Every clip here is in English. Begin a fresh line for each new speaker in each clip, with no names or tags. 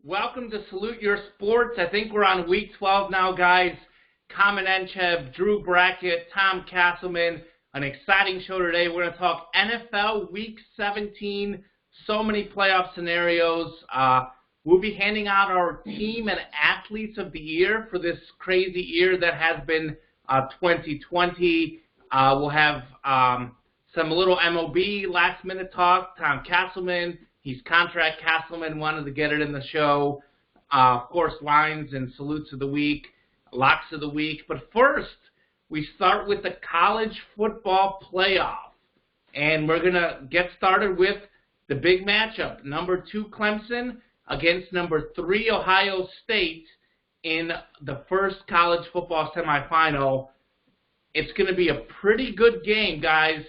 Welcome to Salute Your Sports. I think we're on week 12 now, guys. Kamen Enchev, Drew Brackett, Tom Castleman. An exciting show today. We're going to talk NFL Week 17. So many playoff scenarios. We'll be handing out our team and athletes of the year for this crazy year that has been 2020. We'll have some little MLB last-minute talk. Tom Castleman. He's Contract Castleman, wanted to get it in the show. Of course, lines and salutes of the week, locks of the week. But first, we start with the college football playoff. And we're going to get started with the big matchup. Number 2, Clemson against number 3, Ohio State in the first college football semifinal. It's going to be a pretty good game, guys.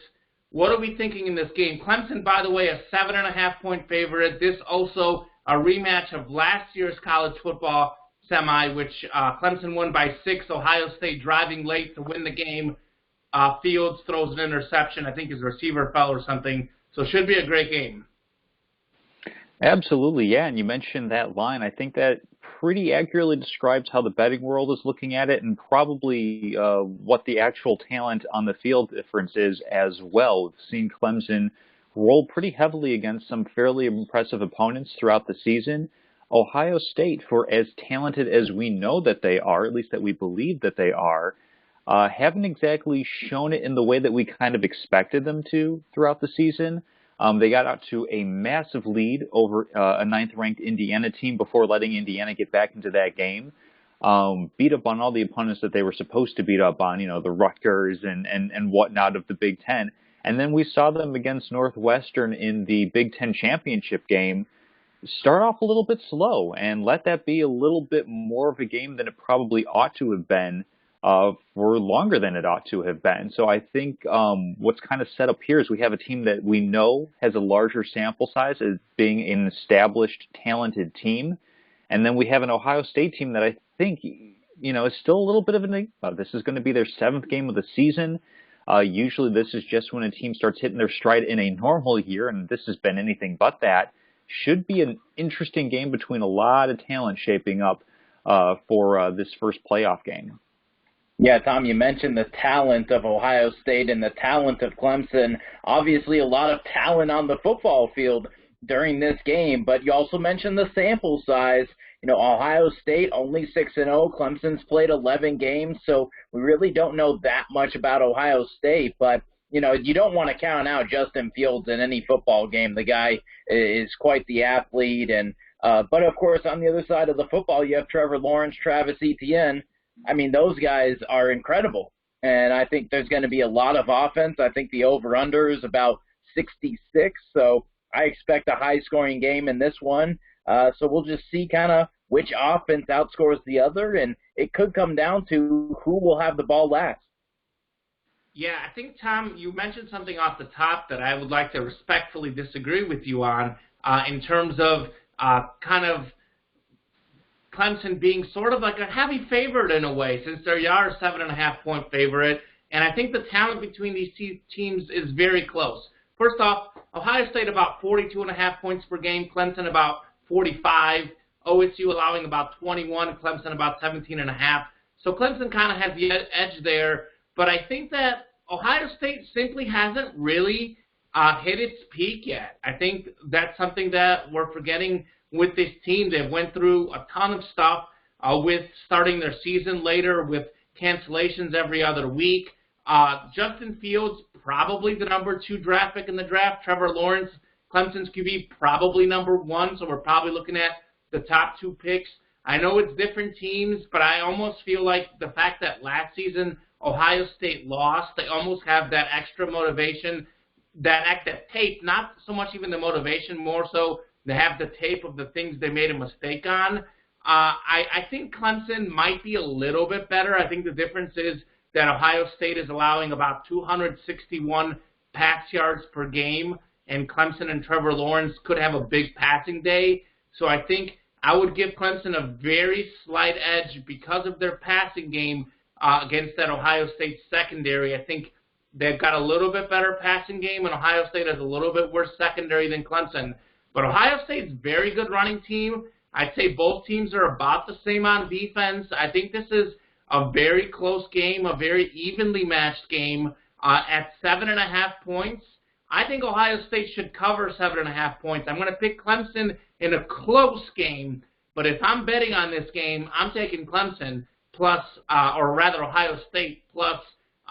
What are we thinking in this game? Clemson, by the way, a 7.5-point favorite. This also a rematch of last year's college football semi, which Clemson won by 6. Ohio State driving late to win the game. Fields throws an interception. I think his receiver fell or something. So it should be a great game.
Absolutely, yeah. And you mentioned that line. I think that pretty accurately describes how the betting world is looking at it and probably what the actual talent on the field difference is as well. We've seen Clemson roll pretty heavily against some fairly impressive opponents throughout the season. Ohio State, for as talented as we know that they are, at least that we believe that they are, haven't exactly shown it in the way that we kind of expected them to throughout the season. They got out to a massive lead over a 9th-ranked Indiana team before letting Indiana get back into that game. Beat up on all the opponents that they were supposed to beat up on, the Rutgers and whatnot of the Big Ten. And then we saw them against Northwestern in the Big Ten championship game start off a little bit slow and let that be a little bit more of a game than it probably ought to have been for longer than it ought to have been. So I think what's kind of set up here is we have a team that we know has a larger sample size as being an established, talented team. And then we have an Ohio State team that I think, is still a little bit of an enigma. This is going to be their 7th game of the season. Usually this is just when a team starts hitting their stride in a normal year, and this has been anything but that. Should be an interesting game between a lot of talent shaping up for this first playoff game.
Yeah, Tom, you mentioned the talent of Ohio State and the talent of Clemson. Obviously, a lot of talent on the football field during this game, but you also mentioned the sample size. Ohio State only 6-0. Clemson's played 11 games, so we really don't know that much about Ohio State. But, you don't want to count out Justin Fields in any football game. The guy is quite the athlete. But, of course, on the other side of the football, you have Trevor Lawrence, Travis Etienne. I mean, those guys are incredible, and I think there's going to be a lot of offense. I think the over-under is about 66, so I expect a high-scoring game in this one. So we'll just see kind of which offense outscores the other, and it could come down to who will have the ball last.
Yeah, I think, Tom, you mentioned something off the top that I would like to respectfully disagree with you on in terms of kind of Clemson being sort of like a heavy favorite in a way, since they are a 7.5-point favorite. And I think the talent between these teams is very close. First off, Ohio State about 42.5 points per game, Clemson about 45, OSU allowing about 21, Clemson about 17.5. So Clemson kind of has the edge there. But I think that Ohio State simply hasn't really hit its peak yet. I think that's something that we're forgetting with this team. They went through a ton of stuff with starting their season later with cancellations every other week. Justin Fields, probably the number 2 draft pick in the draft. Trevor Lawrence, Clemson's QB, probably number 1. So we're probably looking at the top 2 picks. I know it's different teams, but I almost feel like the fact that last season Ohio State lost, they almost have that extra motivation, that tape, not so much even the motivation, more so they have the tape of the things they made a mistake on. I think Clemson might be a little bit better. I think the difference is that Ohio State is allowing about 261 pass yards per game, and Clemson and Trevor Lawrence could have a big passing day. So I think I would give Clemson a very slight edge because of their passing game against that Ohio State secondary. I think they've got a little bit better passing game, and Ohio State has a little bit worse secondary than Clemson. But Ohio State's very good running team. I'd say both teams are about the same on defense. I think this is a very close game, a very evenly matched game at 7.5 points. I think Ohio State should cover 7.5 points. I'm going to pick Clemson in a close game, but if I'm betting on this game, I'm taking Clemson plus, or rather Ohio State plus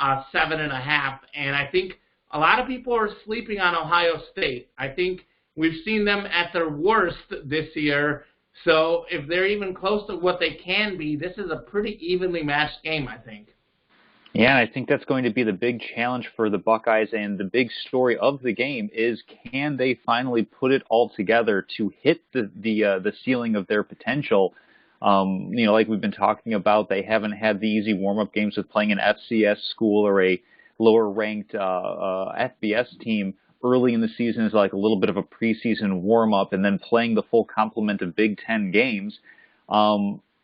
7.5. And I think a lot of people are sleeping on Ohio State. I think we've seen them at their worst this year. So if they're even close to what they can be, this is a pretty evenly matched game, I think.
Yeah, and I think that's going to be the big challenge for the Buckeyes, and the big story of the game is, can they finally put it all together to hit the ceiling of their potential? Like we've been talking about, they haven't had the easy warm-up games with playing an FCS school or a lower-ranked FBS team early in the season is like a little bit of a preseason warm-up, and then playing the full complement of Big Ten games.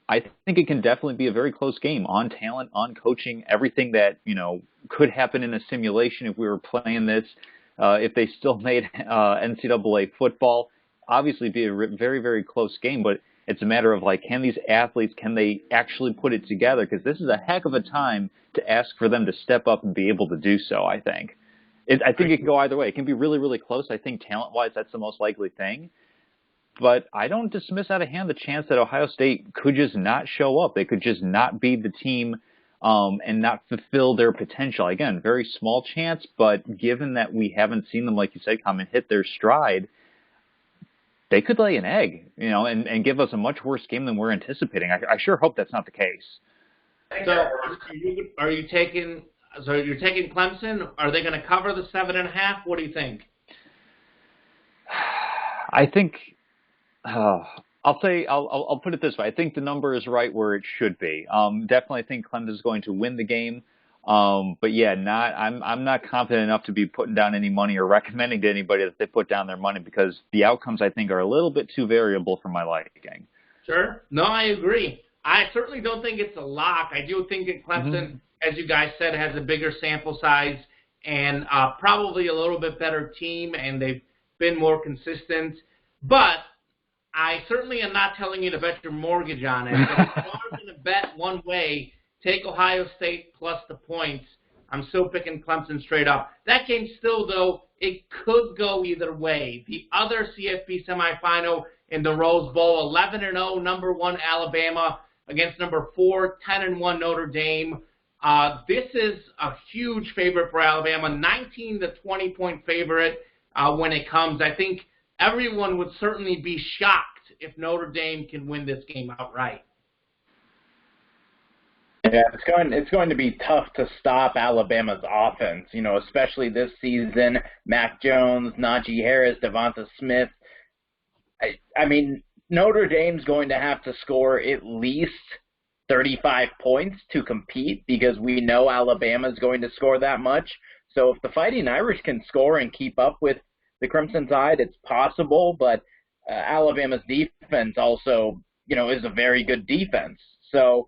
I think it can definitely be a very close game on talent, on coaching, everything that, could happen in a simulation if we were playing this. If they still made NCAA football, obviously be a very, very close game, but it's a matter of can these athletes, can they actually put it together? Because this is a heck of a time to ask for them to step up and be able to do so, I think. I think it can go either way. It can be really, really close. I think talent-wise, that's the most likely thing. But I don't dismiss out of hand the chance that Ohio State could just not show up. They could just not be the team and not fulfill their potential. Again, very small chance, but given that we haven't seen them, like you said, come and hit their stride, they could lay an egg, and give us a much worse game than we're anticipating. I sure hope that's not the case.
So are you taking – so you're taking Clemson? Are they going to cover the 7.5? What do you think?
I think – I'll put it this way. I think the number is right where it should be. Definitely think Clemson's going to win the game. But yeah, I'm not confident enough to be putting down any money or recommending to anybody that they put down their money, because the outcomes, I think, are a little bit too variable for my liking.
Sure. No, I agree. I certainly don't think it's a lock. I do think that Clemson, as you guys said, has a bigger sample size and probably a little bit better team, and they've been more consistent. But I certainly am not telling you to bet your mortgage on it. If you are going to bet one way, take Ohio State plus the points. I'm still picking Clemson straight up. That game still, though, it could go either way. The other CFP semifinal in the Rose Bowl, 11-0, number 1 Alabama against number 4, 10-1 Notre Dame. This is a huge favorite for Alabama, 19 to 20-point favorite when it comes. I think everyone would certainly be shocked if Notre Dame can win this game outright.
Yeah, it's going to be tough to stop Alabama's offense, especially this season. Mac Jones, Najee Harris, Devonta Smith. I mean, Notre Dame's going to have to score at least 35 points to compete, because we know Alabama's going to score that much. So if the Fighting Irish can score and keep up with the Crimson Tide, it's possible, but Alabama's defense also, is a very good defense. So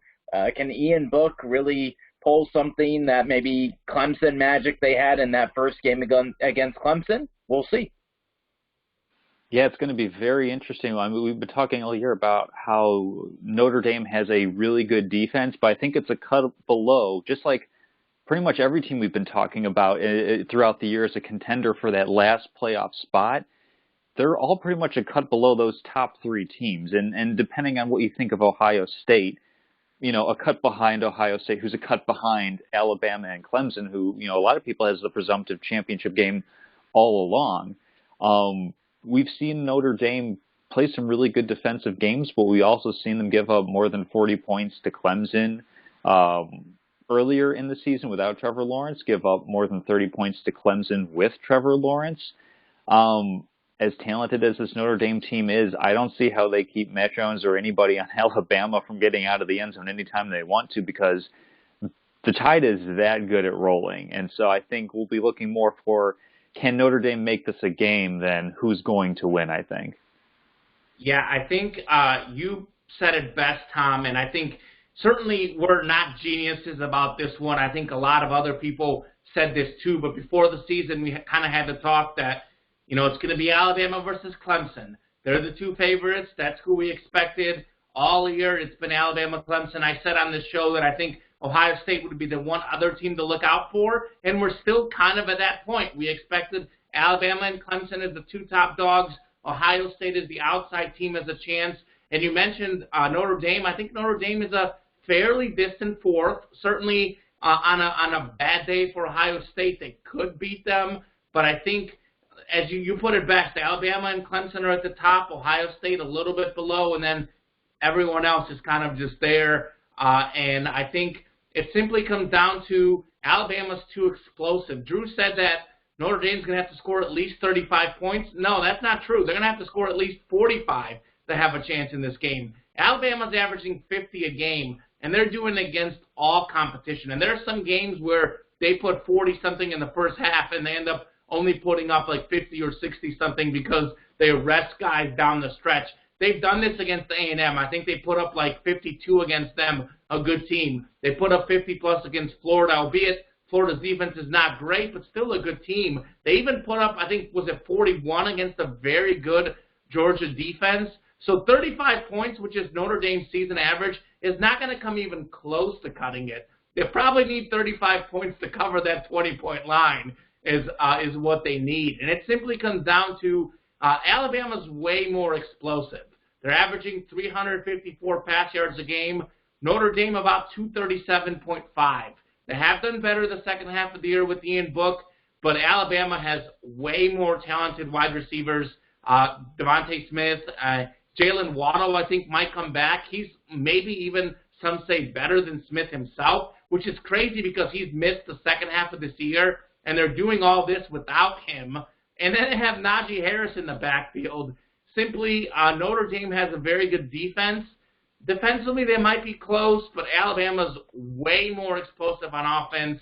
can Ian Book really pull something that maybe Clemson magic they had in that first game against Clemson? We'll see.
Yeah, it's going to be very interesting. I mean, we've been talking all year about how Notre Dame has a really good defense, but I think it's a cut below, just like pretty much every team we've been talking about throughout the year is a contender for that last playoff spot. They're all pretty much a cut below those top 3 teams. And depending on what you think of Ohio State, a cut behind Ohio State, who's a cut behind Alabama and Clemson, who, a lot of people has the presumptive championship game all along. We've seen Notre Dame play some really good defensive games, but we also seen them give up more than 40 points to Clemson earlier in the season without Trevor Lawrence, give up more than 30 points to Clemson with Trevor Lawrence. As talented as this Notre Dame team is, I don't see how they keep Matt Jones or anybody on Alabama from getting out of the end zone anytime they want to, because the Tide is that good at rolling. And so I think we'll be looking more for, can Notre Dame make this a game, than who's going to win, I think.
Yeah, I think you said it best, Tom, and I think certainly we're not geniuses about this one. I think a lot of other people said this too, but before the season we kind of had to talk that, it's going to be Alabama versus Clemson. They're the two favorites. That's who we expected all year. It's been Alabama, Clemson. I said on this show that I think Ohio State would be the one other team to look out for, and we're still kind of at that point. We expected Alabama and Clemson as the two top dogs. Ohio State as the outside team as a chance. And you mentioned Notre Dame. I think Notre Dame is a fairly distant fourth. Certainly on a bad day for Ohio State, they could beat them. But I think, as you put it best, Alabama and Clemson are at the top, Ohio State a little bit below, and then everyone else is kind of just there. And I think it simply comes down to Alabama's too explosive. Drew said that Notre Dame's going to have to score at least 35 points. No, that's not true. They're going to have to score at least 45 to have a chance in this game. Alabama's averaging 50 a game, and they're doing it against all competition. And there are some games where they put 40-something in the first half, and they end up only putting up like 50 or 60-something because they rest guys down the stretch. They've done this against A&M. I think they put up like 52 against them, a good team. They put up 50-plus against Florida, albeit Florida's defense is not great, but still a good team. They even put up, I think, was it 41 against a very good Georgia defense. So 35 points, which is Notre Dame's season average, is not going to come even close to cutting it. They probably need 35 points to cover that 20-point line is what they need. And it simply comes down to Alabama's way more explosive. They're averaging 354 pass yards a game. Notre Dame about 237.5. They have done better the second half of the year with Ian Book, but Alabama has way more talented wide receivers. Devontae Smith, Jalen Waddle, I think, might come back. He's maybe even, some say, better than Smith himself, which is crazy because he's missed the second half of this year, and they're doing all this without him. And then they have Najee Harris in the backfield. Simply, Notre Dame has a very good defense. Defensively, they might be close, but Alabama's way more explosive on offense.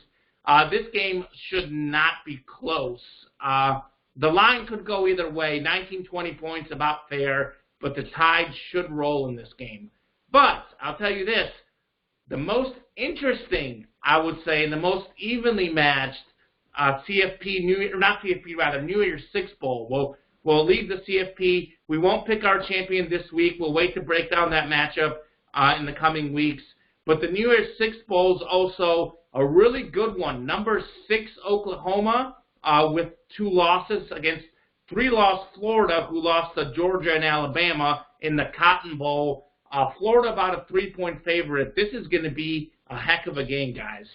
This game should not be close. The line could go either way. 19, 20 points, about fair, but the Tide should roll in this game. But I'll tell you this, the most interesting, I would say, and the most evenly matched New Year's Six Bowl. We'll leave the CFP. We won't pick our champion this week. We'll wait to break down that matchup in the coming weeks. But the New Year's Six Bowl is also a really good one. Number 6 Oklahoma with 2 losses against 3-loss Florida, who lost to Georgia and Alabama in the Cotton Bowl. Florida about a 3-point favorite. This is going to be a heck of a game, guys.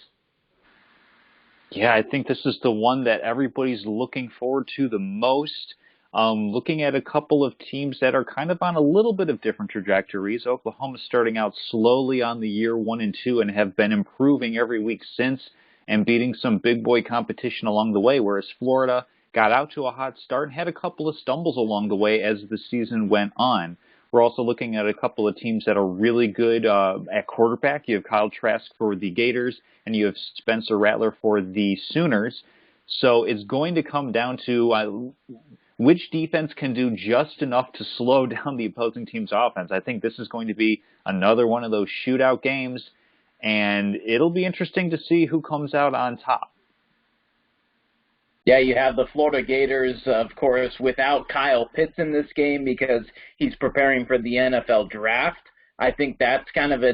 Yeah, I think this is the one that everybody's looking forward to the most. Looking at a couple of teams that are kind of on a little bit of different trajectories. Oklahoma's starting out slowly on the year 1 and 2 and have been improving every week since and beating some big boy competition along the way, whereas Florida got out to a hot start and had a couple of stumbles along the way as the season went on. We're also looking at a couple of teams that are really good at quarterback. You have Kyle Trask for the Gators, and you have Spencer Rattler for the Sooners. So it's going to come down to which defense can do just enough to slow down the opposing team's offense. I think this is going to be another one of those shootout games, and it'll be interesting to see who comes out on top.
Yeah, you have the Florida Gators, of course, without Kyle Pitts in this game because he's preparing for the NFL draft. I think that's kind of a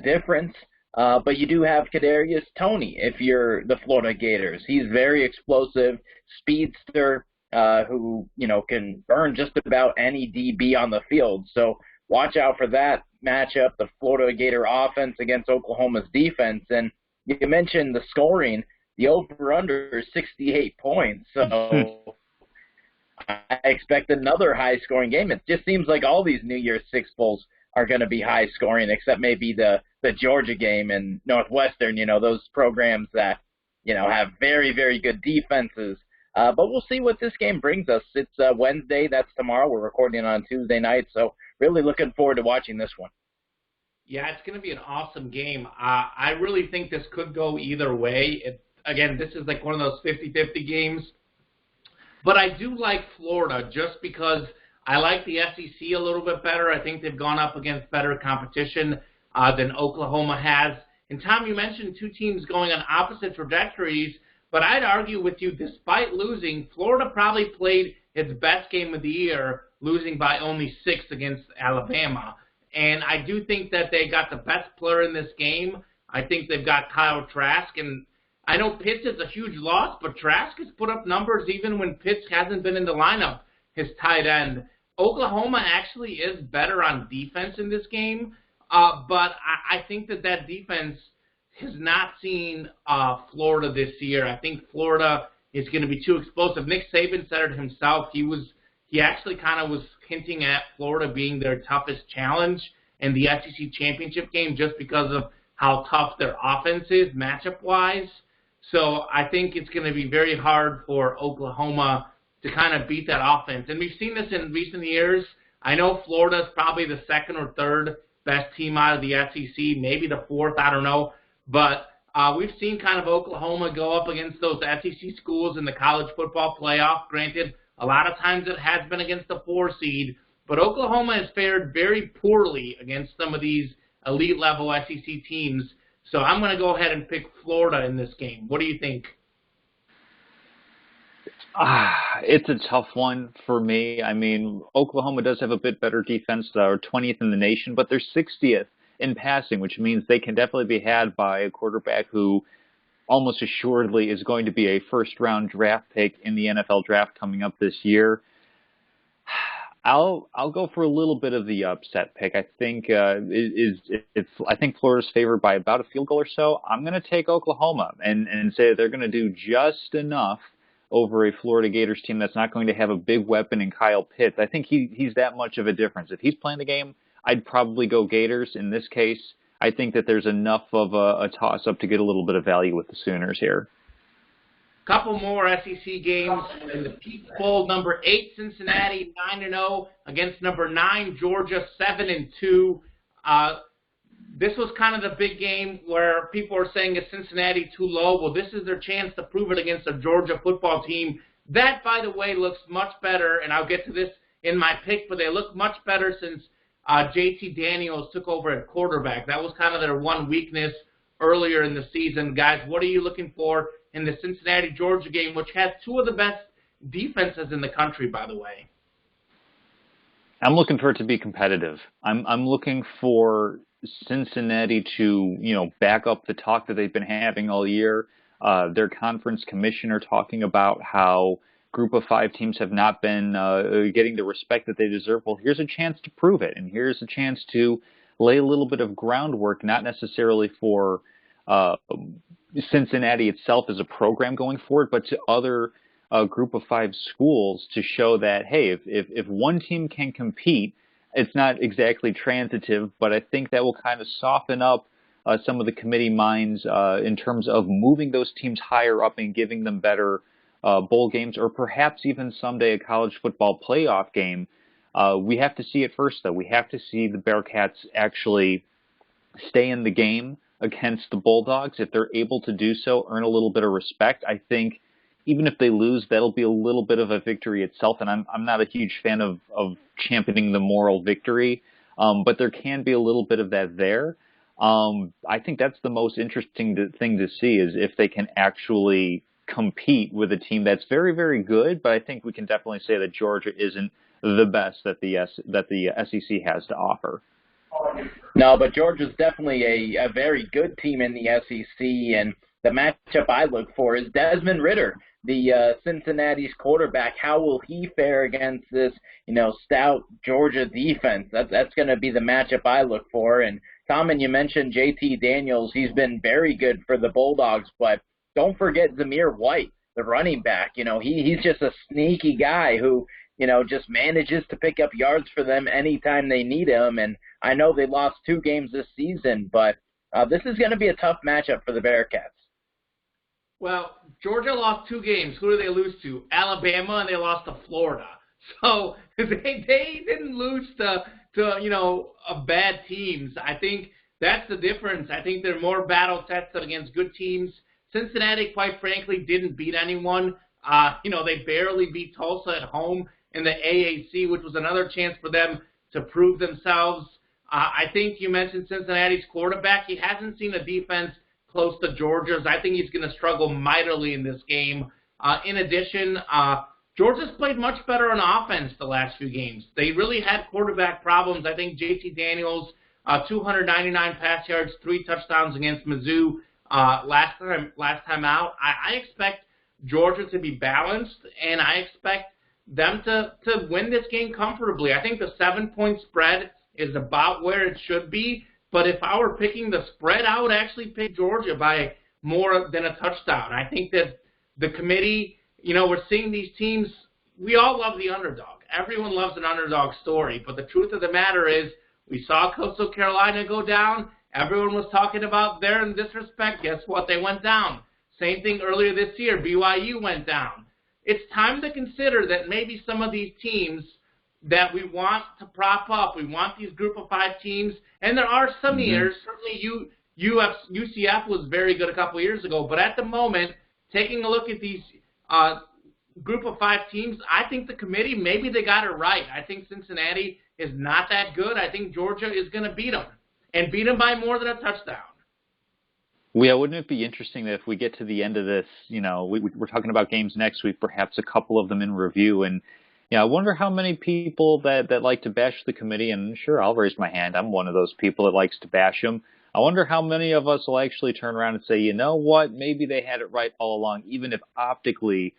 difference. But you do have Kadarius Toney if you're the Florida Gators. He's very explosive, speedster, who can burn just about any DB on the field. So watch out for that matchup, the Florida Gator offense against Oklahoma's defense. And you mentioned the scoring. The over-under is 68 points, so I expect another high-scoring game. It just seems like all these New Year's Six Bowls are going to be high-scoring, except maybe the Georgia game and Northwestern, those programs that, have very, very good defenses. But we'll see what this game brings us. It's Wednesday. That's tomorrow. We're recording on Tuesday night, so really looking forward to watching this one.
Yeah, it's going to be an awesome game. I really think this could go either way. Again, this is like one of those 50-50 games. But I do like Florida just because I like the SEC a little bit better. I think they've gone up against better competition than Oklahoma has. And, Tom, you mentioned two teams going on opposite trajectories, but I'd argue with you, despite losing, Florida probably played its best game of the year losing by only 6 against Alabama. And I do think that they got the best player in this game. I think they've got Kyle Trask, and I know Pitts is a huge loss, but Trask has put up numbers even when Pitts hasn't been in the lineup, his tight end. Oklahoma actually is better on defense in this game, but I think that defense has not seen Florida this year. I think Florida is going to be too explosive. Nick Saban said it himself. He actually kind of was hinting at Florida being their toughest challenge in the SEC championship game just because of how tough their offense is matchup-wise. So I think it's going to be very hard for Oklahoma to kind of beat that offense. And we've seen this in recent years. I know Florida's probably the second or third best team out of the SEC, maybe the fourth, I don't know. But we've seen kind of Oklahoma go up against those SEC schools in the college football playoff. Granted, a lot of times it has been against the 4 seed, but Oklahoma has fared very poorly against some of these elite-level SEC teams. So I'm going to go ahead and pick Florida in this game. What do you think?
It's a tough one for me. I mean, Oklahoma does have a bit better defense. They're 20th in the nation, but they're 60th in passing, which means they can definitely be had by a quarterback who almost assuredly is going to be a first-round draft pick in the NFL draft coming up this year. I'll go for a little bit of the upset pick. I think I think Florida's favored by about a field goal or so. I'm going to take Oklahoma and say they're going to do just enough over a Florida Gators team that's not going to have a big weapon in Kyle Pitts. I think he's that much of a difference. If he's playing the game, I'd probably go Gators. In this case, I think that there's enough of a toss-up to get a little bit of value with the Sooners here.
Couple more SEC games in the Peach Bowl. Number 8, Cincinnati, 9-0 against number 9, Georgia, 7-2. This was kind of the big game where people are saying, is Cincinnati too low? Well, this is their chance to prove it against a Georgia football team. That, by the way, looks much better, and I'll get to this in my pick, but they look much better since JT Daniels took over at quarterback. That was kind of their one weakness earlier in the season. Guys, what are you looking for in the Cincinnati-Georgia game, which has 2 of the best defenses in the country, by the way?
I'm looking for it to be competitive. I'm looking for Cincinnati to, back up the talk that they've been having all year. Their conference commissioner talking about how Group of 5 teams have not been getting the respect that they deserve. Well, here's a chance to prove it, and here's a chance to lay a little bit of groundwork, not necessarily for Cincinnati itself as a program going forward, but to other Group of 5 schools to show that, hey, if one team can compete, it's not exactly transitive, but I think that will kind of soften up some of the committee minds in terms of moving those teams higher up and giving them better bowl games, or perhaps even someday a college football playoff game. We have to see it first, though. We have to see the Bearcats actually stay in the game against the Bulldogs. If they're able to do so, earn a little bit of respect, I think even if they lose, that'll be a little bit of a victory itself. And I'm not a huge fan of championing the moral victory, but there can be a little bit of that there. I think that's the most interesting thing to see is if they can actually compete with a team that's very, very good. But I think we can definitely say that Georgia isn't the best that the SEC has to offer.
No, but Georgia's definitely a very good team in the SEC, and the matchup I look for is Desmond Ridder, the Cincinnati's quarterback. How will he fare against this, stout Georgia defense? That's going to be the matchup I look for. And Tom, and you mentioned JT Daniels. He's been very good for the Bulldogs, but don't forget Zamir White, the running back. He's just a sneaky guy who, just manages to pick up yards for them anytime they need him. And I know they lost 2 games this season, but this is going to be a tough matchup for the Bearcats.
Well, Georgia lost 2 games. Who did they lose to? Alabama, and they lost to Florida. So they didn't lose to bad teams. I think that's the difference. I think they're more battle tested against good teams. Cincinnati, quite frankly, didn't beat anyone. They barely beat Tulsa at home in the AAC, which was another chance for them to prove themselves. I think you mentioned Cincinnati's quarterback. He hasn't seen a defense close to Georgia's. I think he's going to struggle mightily in this game. In addition, Georgia's played much better on offense the last few games. They really had quarterback problems. I think JT Daniels, 299 pass yards, 3 touchdowns against Mizzou last time out. I expect Georgia to be balanced, and I expect them to win this game comfortably. I think the 7-point spread is about where it should be, but if I were picking the spread, I would actually pick Georgia by more than a touchdown. I think that the committee, we're seeing these teams, we all love the underdog. Everyone loves an underdog story, but the truth of the matter is we saw Coastal Carolina go down. Everyone was talking about there in this respect. Guess what? They went down. Same thing earlier this year. BYU went down. It's time to consider that maybe some of these teams that we want to prop up, we want these group of 5 teams, and there are some years, certainly UCF was very good a couple of years ago, but at the moment, taking a look at these group of 5 teams, I think the committee, maybe they got it right. I think Cincinnati is not that good. I think Georgia is going to beat them, and beat them by more than a touchdown.
Yeah, wouldn't it be interesting that if we get to the end of this, we're talking about games next week, perhaps a couple of them in review, and I wonder how many people that like to bash the committee, and sure, I'll raise my hand. I'm one of those people that likes to bash them. I wonder how many of us will actually turn around and say, you know what, maybe they had it right all along, even if optically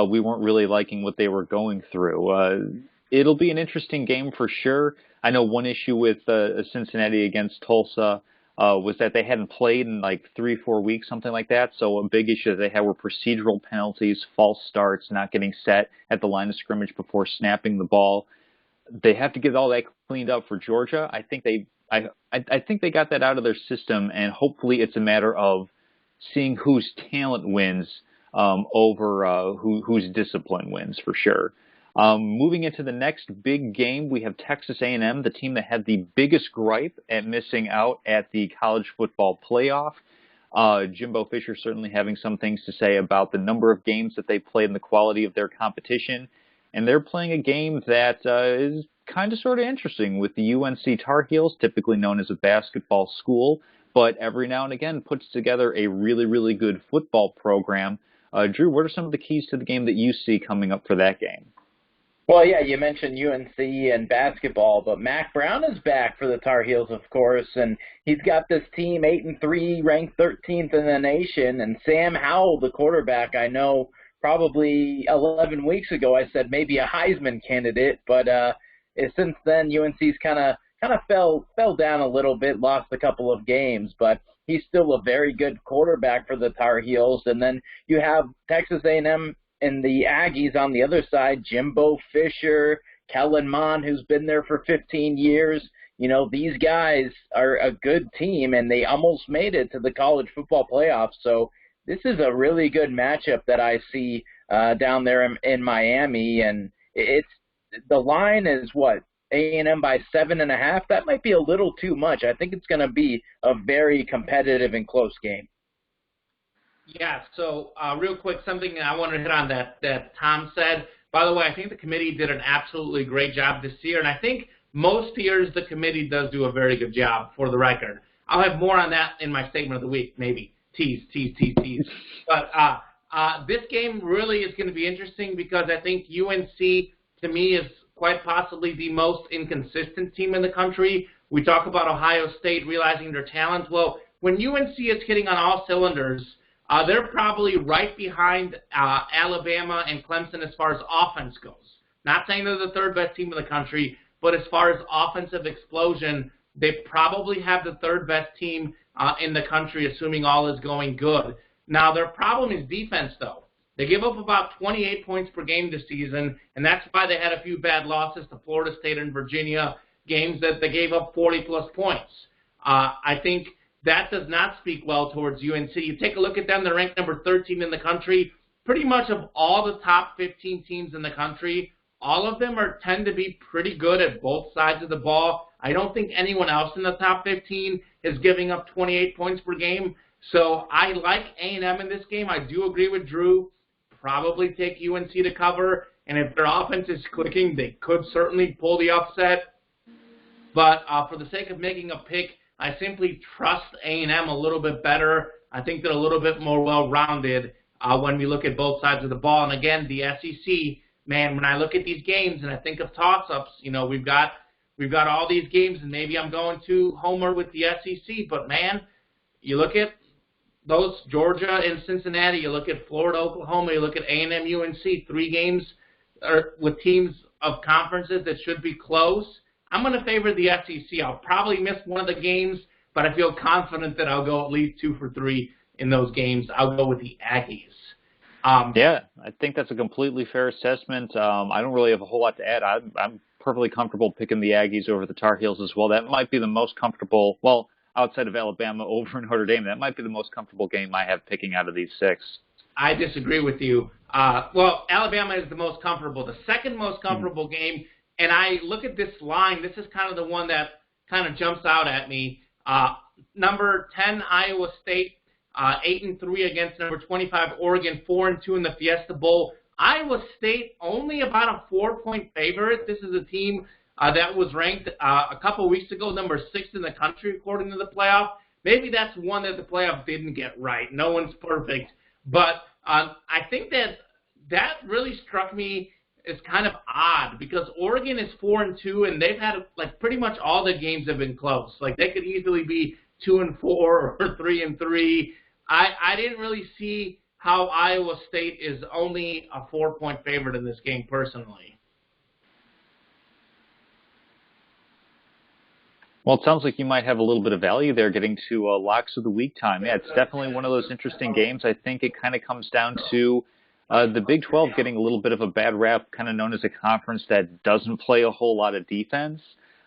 we weren't really liking what they were going through. It'll be an interesting game for sure. I know one issue with Cincinnati against Tulsa was that they hadn't played in like 3-4 weeks, something like that. So a big issue that they had were procedural penalties, false starts, not getting set at the line of scrimmage before snapping the ball. They have to get all that cleaned up for Georgia. I think they got that out of their system, and hopefully it's a matter of seeing whose talent wins over whose discipline wins for sure. Moving into the next big game, we have Texas A&M, the team that had the biggest gripe at missing out at the college football playoff. Jimbo Fisher certainly having some things to say about the number of games that they played and the quality of their competition. And they're playing a game that is kind of sort of interesting with the UNC Tar Heels, typically known as a basketball school, but every now and again puts together a really, really good football program. Drew, what are some of the keys to the game that you see coming up for that game?
Well, yeah, you mentioned UNC and basketball, but Mack Brown is back for the Tar Heels, of course, and he's got this team 8-3, ranked 13th in the nation, and Sam Howell, the quarterback, I know probably 11 weeks ago I said maybe a Heisman candidate, but since then UNC's kind of fell down a little bit, lost a couple of games, but he's still a very good quarterback for the Tar Heels. And then you have Texas A&M and the Aggies on the other side, Jimbo Fisher, Kellen Mond, who's been there for 15 years. These guys are a good team, and they almost made it to the college football playoffs. So this is a really good matchup that I see down there in Miami. And the line is what? A&M by 7.5. That might be a little too much. I think it's going to be a very competitive and close game.
Yeah, so real quick, something I want to hit on that Tom said. By the way, I think the committee did an absolutely great job this year, and I think most years the committee does do a very good job, for the record. I'll have more on that in my statement of the week, maybe. Tease. But this game really is going to be interesting because I think UNC, to me, is quite possibly the most inconsistent team in the country. We talk about Ohio State realizing their talent. Well, when UNC is hitting on all cylinders, they're probably right behind Alabama and Clemson as far as offense goes. Not saying they're the third best team in the country, but as far as offensive explosion, they probably have the third best team in the country, assuming all is going good. Now, their problem is defense, though. They give up about 28 points per game this season, and that's why they had a few bad losses to Florida State and Virginia, games that they gave up 40-plus points. I think that does not speak well towards UNC. You take a look at them, they're ranked number 13 in the country. Pretty much of all the top 15 teams in the country, all of them tend to be pretty good at both sides of the ball. I don't think anyone else in the top 15 is giving up 28 points per game. So I like A&M in this game. I do agree with Drew. Probably take UNC to cover, and if their offense is clicking, they could certainly pull the upset. But for the sake of making a pick, I simply trust A&M a little bit better. I think they're a little bit more well-rounded when we look at both sides of the ball. And again, the SEC, man, when I look at these games and I think of toss-ups, we've got all these games, and maybe I'm going to homer with the SEC, but man, you look at those Georgia and Cincinnati, you look at Florida, Oklahoma, you look at A&M, UNC, 3 games with teams of conferences that should be close. I'm going to favor the SEC. I'll probably miss one of the games, but I feel confident that I'll go at least 2 for 3 in those games. I'll go with the Aggies.
Yeah, I think that's a completely fair assessment. I don't really have a whole lot to add. I'm perfectly comfortable picking the Aggies over the Tar Heels as well. That might be the most comfortable, well, outside of Alabama over Notre Dame, that might be the most comfortable game I have picking out of these 6.
I disagree with you. Well, Alabama is the most comfortable. The second most comfortable game, and I look at this line, this is kind of the one that kind of jumps out at me. Number 10, Iowa State, 8-3 against number 25, Oregon, 4-2 in the Fiesta Bowl. Iowa State only about a 4-point favorite. This is a team that was ranked a couple weeks ago number 6 in the country according to the playoff. Maybe that's one that the playoff didn't get right. No one's perfect. But I think that really struck me as kind of odd because Oregon is 4-2 and they've had like pretty much all their games have been close. Like they could easily be 2-4 or 3-3. I didn't really see how Iowa State is only a 4-point favorite in this game personally.
Well, it sounds like you might have a little bit of value there getting to locks of the week time. Yeah, it's definitely one of those interesting games. I think it kind of comes down to the Big 12 getting a little bit of a bad rap, kind of known as a conference that doesn't play a whole lot of defense.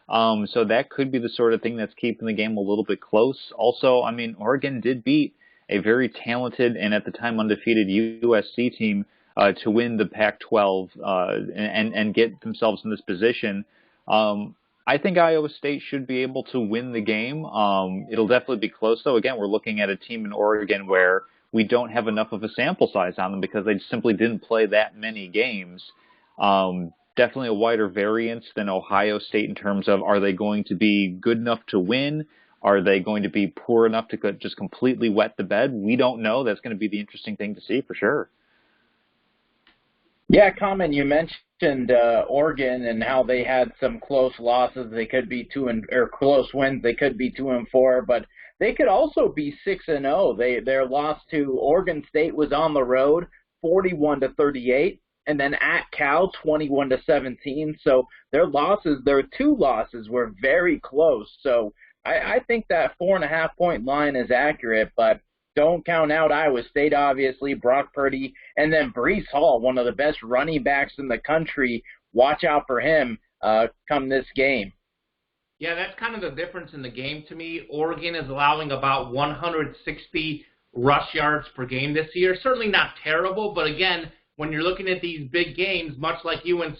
So that could be the sort of thing that's keeping the game a little bit close. Also, I mean, Oregon did beat a very talented and at the time undefeated USC team to win the Pac-12 and get themselves in this position. I think Iowa State should be able to win the game. It'll definitely be close, though. Again, we're looking at a team in Oregon where we don't have enough of a sample size on them because they simply didn't play that many games. Definitely a wider variance than Ohio State in terms of are they going to be good enough to win? Are they going to be poor enough to just completely wet the bed? We don't know. That's going to be the interesting thing to see for sure.
Yeah, Common, you mentioned Oregon and how they had some close losses. They could be close wins. They could be 2-4, but they could also be 6-0. Their loss to Oregon State was on the road, 41-38, and then at Cal, 21-17. So their 2 losses were very close. So I think that 4.5-point line is accurate, but don't count out Iowa State, obviously, Brock Purdy, and then Breece Hall, one of the best running backs in the country. Watch out for him come this game.
Yeah, that's kind of the difference in the game to me. Oregon is allowing about 160 rush yards per game this year. Certainly not terrible, but again, when you're looking at these big games, much like UNC,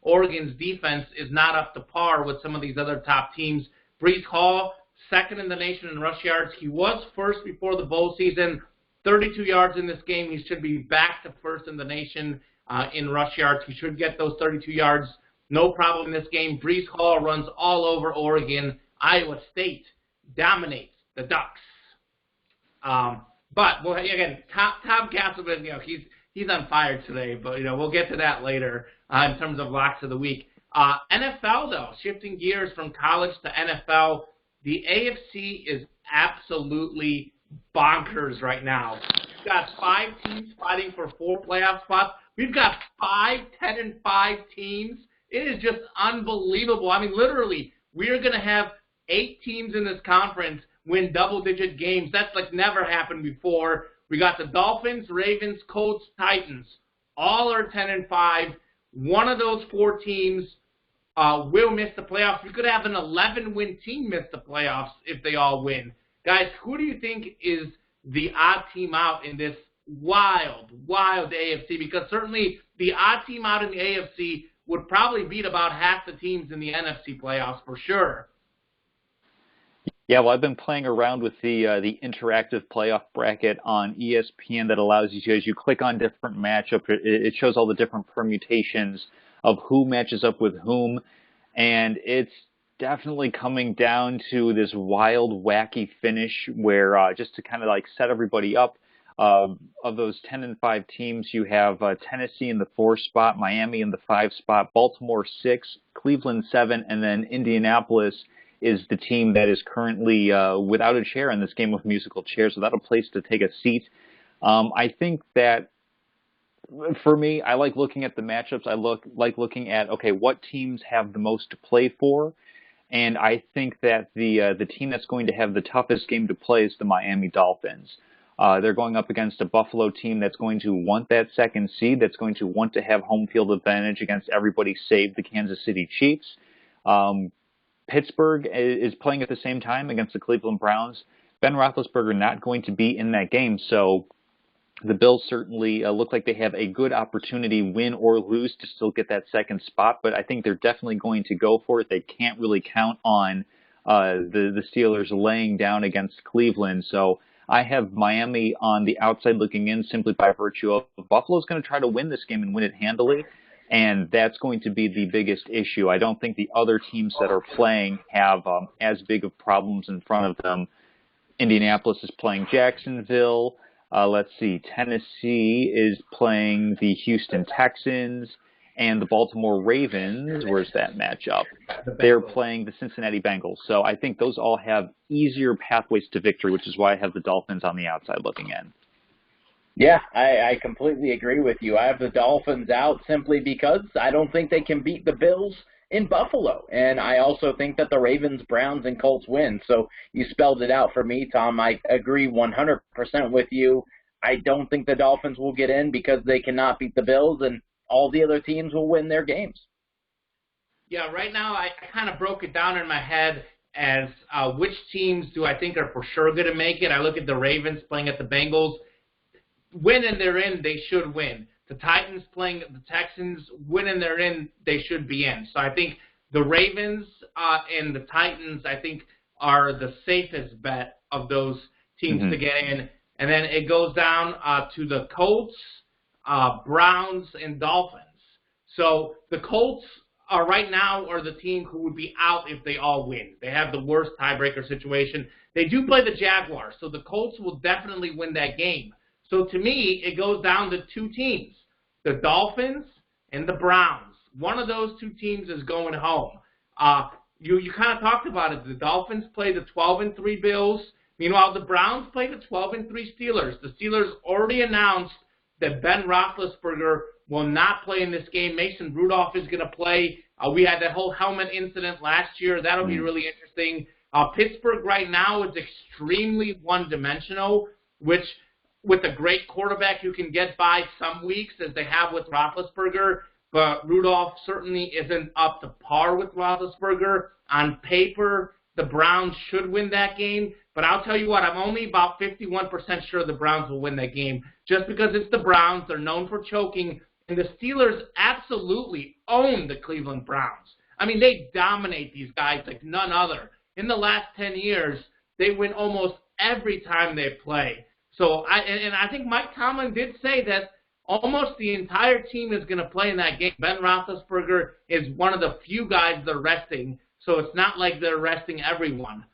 Oregon's defense is not up to par with some of these other top teams. Breece Hall, second in the nation in rush yards. He was first before the bowl season, 32 yards in this game. He should be back to first in the nation in rush yards. He should get those 32 yards. No problem in this game. Breece Hall runs all over Oregon. Iowa State dominates the Ducks. But well, again, Tom Castleman, he's on fire today. But we'll get to that later in terms of locks of the week. NFL though, shifting gears from college to NFL. The AFC is absolutely bonkers right now. We've got 5 teams fighting for 4 playoff spots. We've got 5 10-5 teams. It is just unbelievable. I mean, literally, we are going to have 8 teams in this conference win double-digit games. That's like never happened before. We got the Dolphins, Ravens, Colts, Titans. All are 10-5. One of those 4 teams will miss the playoffs. We could have an 11-win team miss the playoffs if they all win. Guys, who do you think is the odd team out in this wild AFC? Because certainly the odd team out in the AFC would probably beat about half the teams in the NFC playoffs for sure.
Yeah, well, I've been playing around with the interactive playoff bracket on ESPN that allows you to, as you click on different matchups, it shows all the different permutations of who matches up with whom, and it's definitely coming down to this wild, wacky finish where just to kind of like set everybody up, Of those 10-5 teams, you have Tennessee in the 4 spot, Miami in the 5 spot, Baltimore 6, Cleveland 7, and then Indianapolis is the team that is currently without a chair in this game of musical chairs, without a place to take a seat. I think that for me, I like looking at the matchups. I like looking at, okay, what teams have the most to play for, and I think that the team that's going to have the toughest game to play is the Miami Dolphins. They're going up against a Buffalo team that's going to want that second seed, that's going to want to have home field advantage against everybody save the Kansas City Chiefs. Pittsburgh is playing at the same time against the Cleveland Browns. Ben Roethlisberger not going to be in that game, so the Bills certainly look like they have a good opportunity, win or lose, to still get that second spot, but I think they're definitely going to go for it. They can't really count on the Steelers laying down against Cleveland, so I have Miami on the outside looking in simply by virtue of Buffalo's going to try to win this game and win it handily, and that's going to be the biggest issue. I don't think the other teams that are playing have as big of problems in front of them. Indianapolis is playing Jacksonville. Let's see, Tennessee is playing the Houston Texans, and the Baltimore Ravens, where's that matchup? They're playing the Cincinnati Bengals. So I think those all have easier pathways to victory, which is why I have the Dolphins on the outside looking in.
Yeah, I completely agree with you. I have the Dolphins out simply because I don't think they can beat the Bills in Buffalo. And I also think that the Ravens, Browns, and Colts win. So you spelled it out for me, Tom. I agree 100% with you. I don't think the Dolphins will get in because they cannot beat the Bills, and all the other teams will win their games.
Yeah, right now I kind of broke it down in my head as which teams do I think are for sure going to make it. I look at the Ravens playing at the Bengals. Win and they're in, they should win. The Titans playing the Texans, win and they're in, they should be in. So I think the Ravens and the Titans, I think, are the safest bet of those teams to get in. And then it goes down to the Colts, Browns, and Dolphins. So the Colts right now are the team who would be out if they all win. They have the worst tiebreaker situation. They do play the Jaguars, so the Colts will definitely win that game. So to me, it goes down to two teams, the Dolphins and the Browns. One of those two teams is going home. You kind of talked about it. The Dolphins play the 12-3 Bills. Meanwhile, the Browns play the 12-3 Steelers. The Steelers already announced that Ben Roethlisberger will not play in this game. Mason Rudolph is going to play. We had that whole helmet incident last year. That'll be really interesting. Pittsburgh right now is extremely one-dimensional, which with a great quarterback you can get by some weeks, as they have with Roethlisberger, but Rudolph certainly isn't up to par with Roethlisberger. On paper, the Browns should win that game, but I'll tell you what, I'm only about 51% sure the Browns will win that game, just because it's the Browns. They're known for choking, and the Steelers absolutely own the Cleveland Browns. I mean, they dominate these guys like none other. In the last 10 years, they win almost every time they play. So I think Mike Tomlin did say that almost the entire team is going to play in that game. Ben Roethlisberger is one of the few guys they're resting, so it's not like they're resting everyone.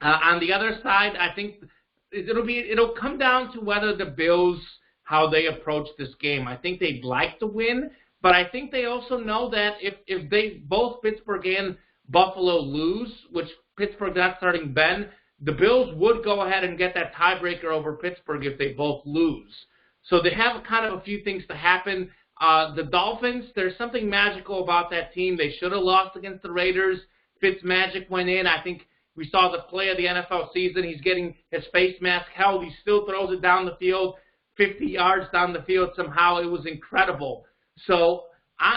On the other side, I think it'll come down to whether the Bills, how they approach this game. I think they'd like to win, but I think they also know that if they both Pittsburgh and Buffalo lose, which Pittsburgh's not starting Ben, the Bills would go ahead and get that tiebreaker over Pittsburgh if they both lose. So they have kind of a few things to happen. The Dolphins, there's something magical about that team. They should have lost against the Raiders. Fitzmagic went in. I think we saw the play of the NFL season. He's getting his face mask held. He still throws it down the field, 50 yards down the field somehow. It was incredible. So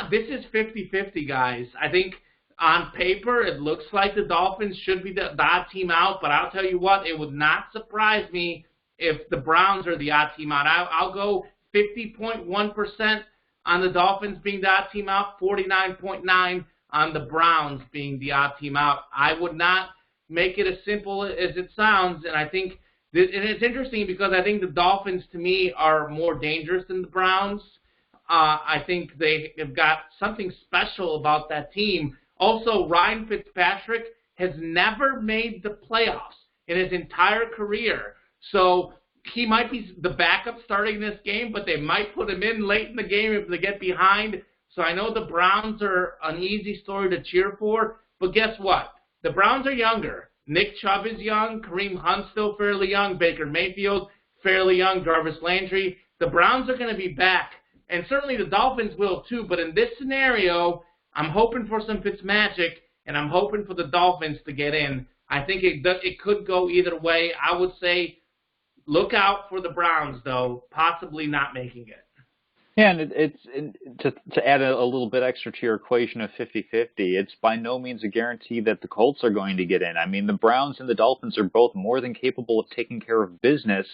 this is 50-50, guys. I think on paper, it looks like the Dolphins should be the odd team out, but I'll tell you what, it would not surprise me if the Browns are the odd team out. I'll go 50.1% on the Dolphins being the odd team out, 49.9% on the Browns being the odd team out. I would not make it as simple as it sounds, and I think and it's interesting because I think the Dolphins, to me, are more dangerous than the Browns. I think they have got something special about that team. Also, Ryan Fitzpatrick has never made the playoffs in his entire career. So he might be the backup starting this game, but they might put him in late in the game if they get behind. So I know the Browns are an easy story to cheer for, but guess what? The Browns are younger. Nick Chubb is young. Kareem Hunt's still fairly young. Baker Mayfield, fairly young. Jarvis Landry. The Browns are going to be back, and certainly the Dolphins will too. But in this scenario, I'm hoping for some Fitzmagic, and I'm hoping for the Dolphins to get in. I think it could go either way. I would say look out for the Browns, though, possibly not making it.
Yeah, and to add a little bit extra to your equation of 50-50, it's by no means a guarantee that the Colts are going to get in. I mean, the Browns and the Dolphins are both more than capable of taking care of business.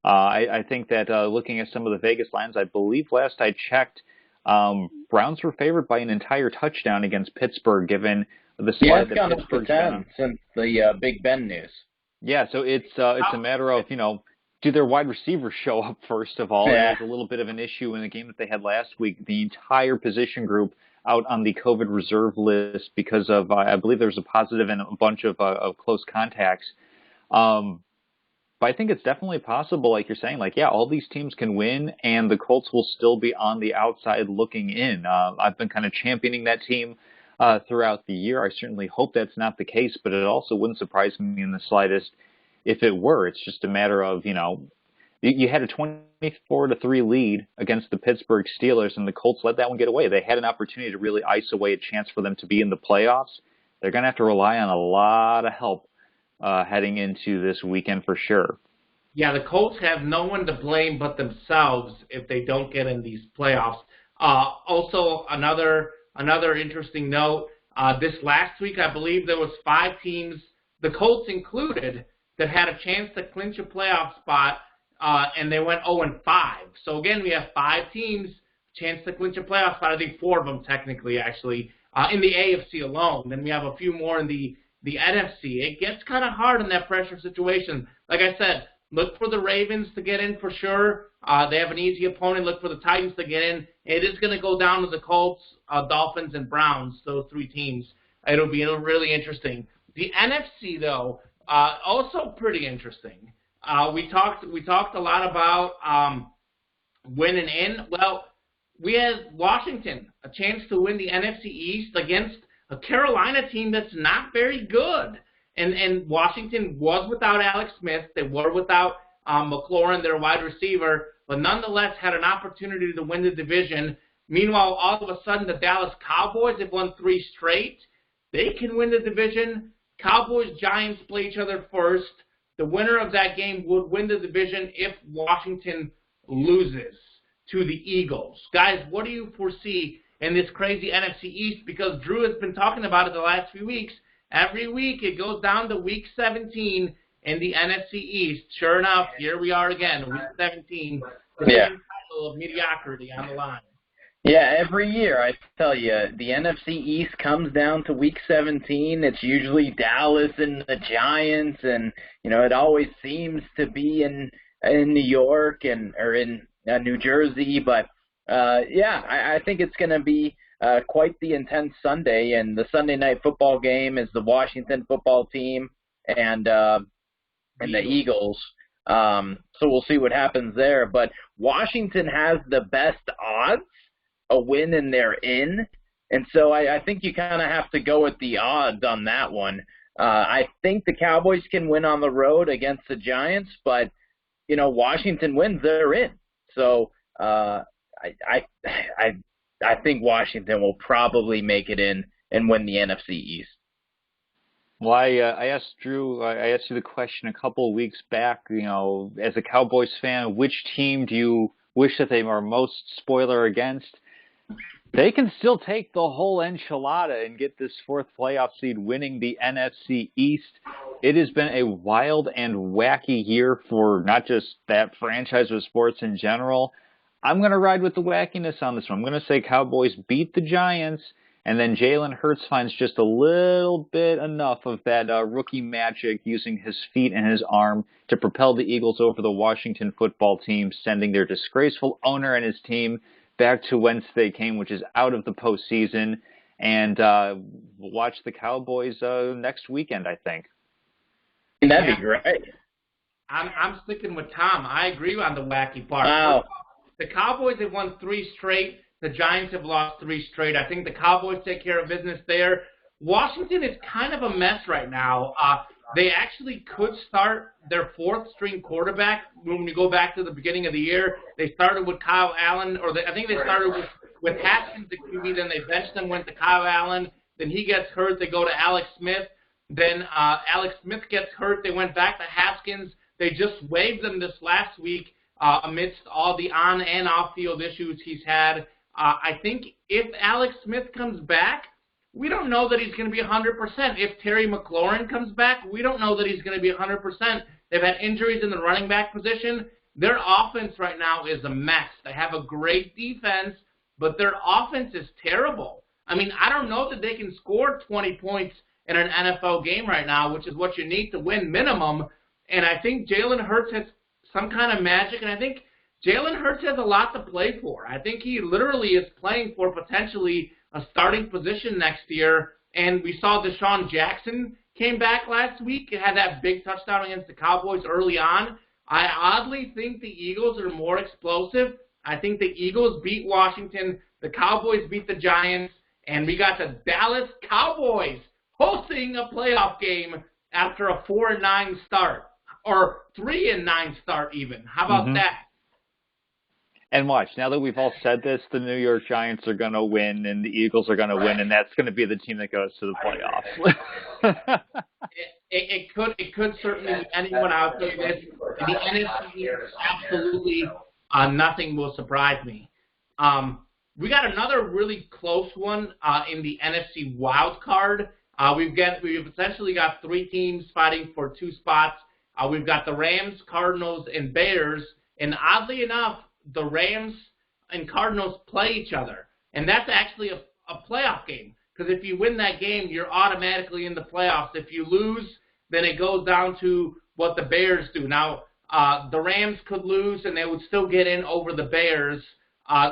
I think that looking at some of the Vegas lines, I believe last I checked, Browns were favored by an entire touchdown against Pittsburgh, given the slide that Pittsburgh's been on
since the Big Ben news.
Yeah, so it's a matter of, do their wide receivers show up first of all?
Yeah.
It was a little bit of an issue in the game that they had last week. The entire position group out on the COVID reserve list because of, I believe there was a positive and a bunch of close contacts. But I think it's definitely possible, like you're saying, all these teams can win and the Colts will still be on the outside looking in. I've been kind of championing that team throughout the year. I certainly hope that's not the case, but it also wouldn't surprise me in the slightest if it were. It's just a matter of, you had a 24-3 lead against the Pittsburgh Steelers, and the Colts let that one get away. They had an opportunity to really ice away a chance for them to be in the playoffs. They're going to have to rely on a lot of help heading into this weekend for sure.
Yeah, the Colts have no one to blame but themselves if they don't get in these playoffs. Also, another interesting note, this last week I believe there was 5 teams, the Colts included, that had a chance to clinch a playoff spot, and they went 0-5. So again, we have 5 teams, chance to clinch a playoff spot. I think 4 of them technically, actually, in the AFC alone. Then we have a few more in the NFC. It gets kind of hard in that pressure situation. Like I said, look for the Ravens to get in for sure. They have an easy opponent. Look for the Titans to get in. It is going to go down to the Colts, Dolphins, and Browns, those 3 teams. It'll be really interesting. The NFC, though, also pretty interesting. We talked a lot about winning in. Well, we had Washington a chance to win the NFC East against a Carolina team that's not very good. And Washington was without Alex Smith. They were without McLaurin, their wide receiver, but nonetheless had an opportunity to win the division. Meanwhile, all of a sudden, the Dallas Cowboys have won 3 straight. They can win the division. Cowboys-Giants play each other first. The winner of that game would win the division if Washington loses to the Eagles. Guys, what do you foresee in this crazy NFC East? Because Drew has been talking about it the last few weeks. Every week it goes down to Week 17 in the NFC East. Sure enough, here we are again, Week 17. The same title of mediocrity on the line.
Yeah, every year, I tell you, the NFC East comes down to Week 17. It's usually Dallas and the Giants, and, it always seems to be in New York or in New Jersey. But, I think it's going to be quite the intense Sunday, and the Sunday night football game is the Washington football team and the Eagles. So we'll see what happens there. But Washington has the best odds a win and they're in. And so I think you kind of have to go with the odds on that one. I think the Cowboys can win on the road against the Giants, but, Washington wins, they're in. So I think Washington will probably make it in and win the NFC East.
Well, I asked Drew, I asked you the question a couple of weeks back, as a Cowboys fan, which team do you wish that they were most spoiler against? They can still take the whole enchilada and get this 4th playoff seed winning the NFC East. It has been a wild and wacky year for not just that franchise, but sports in general. I'm going to ride with the wackiness on this one. I'm going to say Cowboys beat the Giants, and then Jalen Hurts finds just a little bit enough of that rookie magic using his feet and his arm to propel the Eagles over the Washington football team, sending their disgraceful owner and his team back to whence they came, which is out of the postseason. And we'll watch the Cowboys next weekend, I think.
That'd be great.
I'm sticking with Tom. I agree on the wacky part.
Wow.
The Cowboys have won 3 straight. The Giants have lost 3 straight. I think the Cowboys take care of business there. Washington is kind of a mess right now. They actually could start their 4th-string quarterback when we go back to the beginning of the year. They started with Kyle Allen, I think they started with Haskins at QB, then they benched him, went to Kyle Allen. Then he gets hurt. They go to Alex Smith. Then Alex Smith gets hurt. They went back to Haskins. They just waived him this last week amidst all the on- and off-field issues he's had. I think if Alex Smith comes back, we don't know that he's going to be 100%. If Terry McLaurin comes back, we don't know that he's going to be 100%. They've had injuries in the running back position. Their offense right now is a mess. They have a great defense, but their offense is terrible. I mean, I don't know that they can score 20 points in an NFL game right now, which is what you need to win minimum. And I think Jalen Hurts has some kind of magic, and I think Jalen Hurts has a lot to play for. I think he literally is playing for potentially a starting position next year. And we saw Deshaun Jackson came back last week and had that big touchdown against the Cowboys early on. I oddly think the Eagles are more explosive. I think the Eagles beat Washington, the Cowboys beat the Giants, and we got the Dallas Cowboys hosting a playoff game after a 4-9 start, or 3-9 start even. How about that?
And watch, now that we've all said this, the New York Giants are going to win and the Eagles are going to win, and that's going to be the team that goes to the playoffs.
It could certainly be anyone out there. In the NFC, absolutely nothing will surprise me. We got another really close one in the NFC wild card. We've essentially got 3 teams fighting for 2 spots. We've got the Rams, Cardinals, and Bears, and oddly enough, the Rams and Cardinals play each other, and that's actually a playoff game, because if you win that game, you're automatically in the playoffs. If you lose, then it goes down to what the Bears do. Now, the Rams could lose, and they would still get in over the Bears.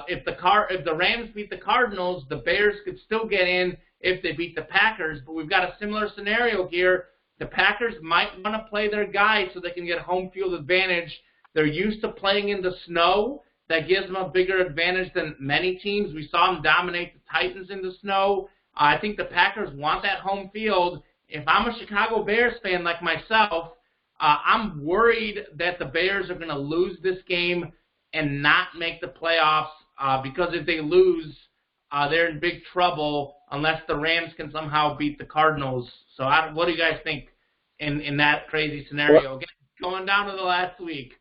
If the Rams beat the Cardinals, the Bears could still get in if they beat the Packers, but we've got a similar scenario here. The Packers might want to play their guys so they can get home field advantage. They're used to playing in the snow. That gives them a bigger advantage than many teams. We saw them dominate the Titans in the snow. I think the Packers want that home field. If I'm a Chicago Bears fan like myself, I'm worried that the Bears are going to lose this game and not make the playoffs because if they lose, they're in big trouble unless the Rams can somehow beat the Cardinals. So what do you guys think in that crazy scenario? Again, going down to the last week.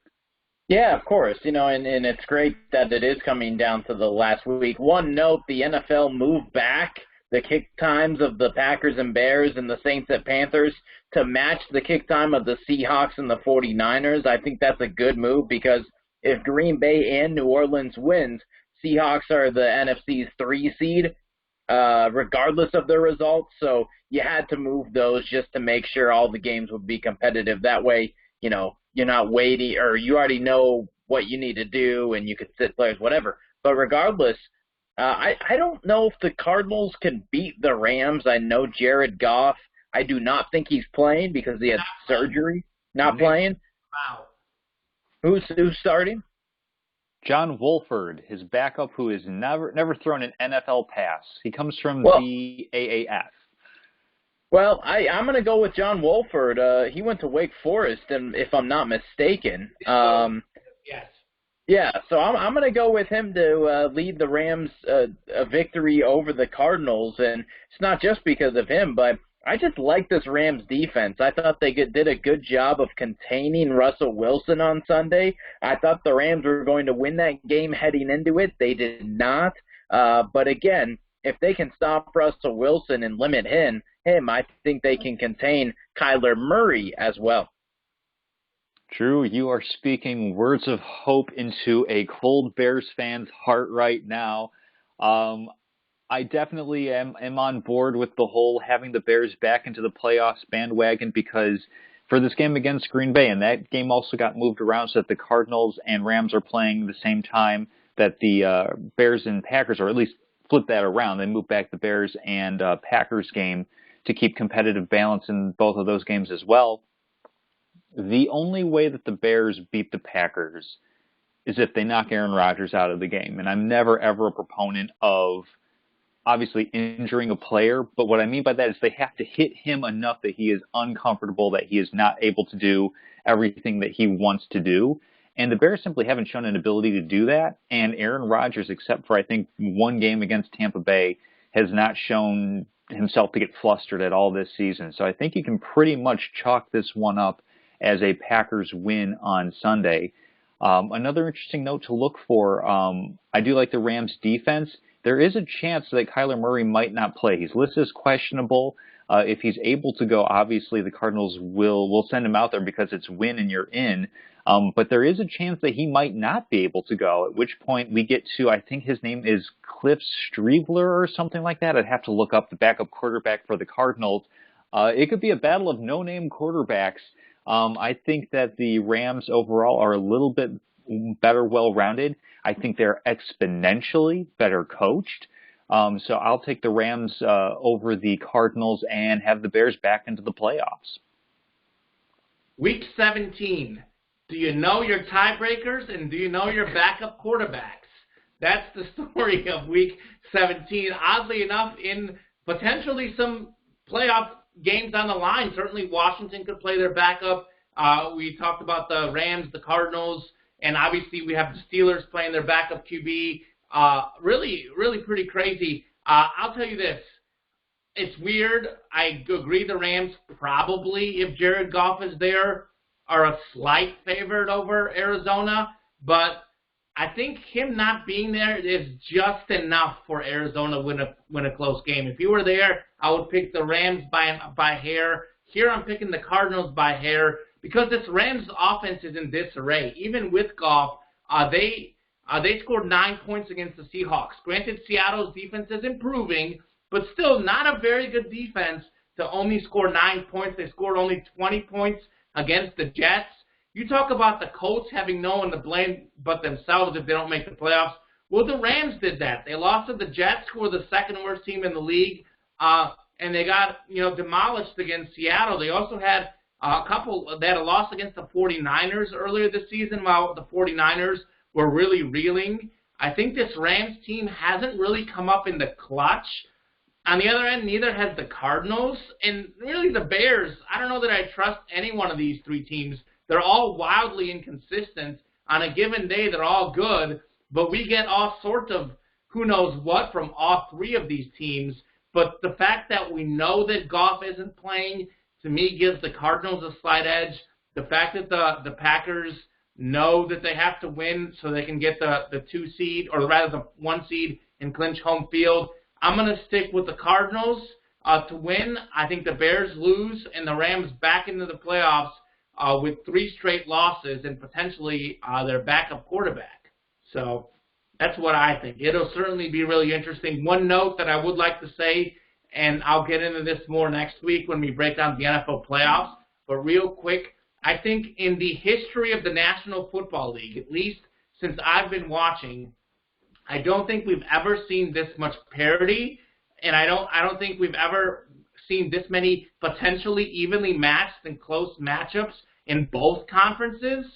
Yeah, of course. And it's great that it is coming down to the last week. One note, the NFL moved back the kick times of the Packers and Bears and the Saints and Panthers to match the kick time of the Seahawks and the 49ers. I think that's a good move because if Green Bay and New Orleans wins, Seahawks are the NFC's 3 seed, regardless of their results. So you had to move those just to make sure all the games would be competitive. That way, you're not waiting, or you already know what you need to do, and you could sit players, whatever. But regardless, I don't know if the Cardinals can beat the Rams. I know Jared Goff. I do not think he's playing because he had surgery. Not playing.
Wow.
Who's starting?
John Wolford, his backup, who has never thrown an NFL pass. He comes from the AAF.
Well, I'm going to go with John Wolford. He went to Wake Forest, and if I'm not mistaken.
Yes.
Yeah, so I'm going to go with him to lead the Rams a victory over the Cardinals, and it's not just because of him, but I just like this Rams defense. I thought they did a good job of containing Russell Wilson on Sunday. I thought the Rams were going to win that game heading into it. They did not. But again, if they can stop Russell Wilson and limit him, I think they can contain Kyler Murray as well.
Drew, you are speaking words of hope into a cold Bears fan's heart right now. I definitely am on board with the whole having the Bears back into the playoffs bandwagon because for this game against Green Bay, and that game also got moved around so that the Cardinals and Rams are playing the same time that the Bears and Packers, or at least flip that around. They moved back the Bears and Packers game to keep competitive balance in both of those games as well. The only way that the Bears beat the Packers is if they knock Aaron Rodgers out of the game. And I'm never, ever a proponent of obviously injuring a player, but what I mean by that is they have to hit him enough that he is uncomfortable, that he is not able to do everything that he wants to do. And the Bears simply haven't shown an ability to do that. And Aaron Rodgers, except for I think one game against Tampa Bay, has not shown himself to get flustered at all this season. So I think you can pretty much chalk this one up as a Packers win on Sunday. Another interesting note to look for, I do like the Rams defense. There is a chance that Kyler Murray might not play. He's listed as questionable. If he's able to go, obviously the Cardinals will send him out there because it's win and you're in. But there is a chance that he might not be able to go, at which point we get to, I think his name is Cliff Streveler or something like that. I'd have to look up the backup quarterback for the Cardinals. It could be a battle of no-name quarterbacks. I think that the Rams overall are a little bit better well-rounded. I think they're exponentially better coached. So I'll take the Rams over the Cardinals and have the Bears back into the playoffs.
Week 17. Do you know your tiebreakers and do you know your backup quarterbacks? That's the story of Week 17. Oddly enough, in potentially some playoff games on the line. Certainly Washington could play their backup. We talked about the Rams, the Cardinals, and obviously we have the Steelers playing their backup QB. Really pretty crazy. I'll tell you this. It's weird. I agree the Rams probably, if Jared Goff is there, are a slight favorite over Arizona. But I think him not being there is just enough for Arizona to win a close game. If he were there, I would pick the Rams by hair. Here I'm picking the Cardinals by hair because this Rams offense is in disarray. Even with Goff, they scored 9 points against the Seahawks. Granted, Seattle's defense is improving, but still not a very good defense to only score 9 points. They scored only 20 points against the Jets. You talk about the Colts having no one to blame but themselves if they don't make the playoffs. Well, the Rams did that. They lost to the Jets, who were the second worst team in the league, and they got demolished against Seattle. They also had they had a loss against the 49ers earlier this season while the 49ers were really reeling. I think this Rams team hasn't really come up in the clutch. On the other end, neither has the Cardinals. And really the Bears, I don't know that I trust any one of these three teams. They're all wildly inconsistent. On a given day, they're all good. But we get all sorts of who knows what from all three of these teams. But the fact that we know that Goff isn't playing, to me, gives the Cardinals a slight edge. The fact that the Packers know that they have to win so they can get the 2 seed, or rather the 1 seed, and clinch home field. I'm going to stick with the Cardinals to win. I think the Bears lose and the Rams back into the playoffs with 3 straight losses and potentially their backup quarterback. So that's what I think. It'll certainly be really interesting. One note that I would like to say, and I'll get into this more next week when we break down the NFL playoffs, but real quick, I think in the history of the National Football League, at least since I've been watching, I don't think we've ever seen this much parity, and I don't think we've ever seen this many potentially evenly matched and close matchups in both conferences.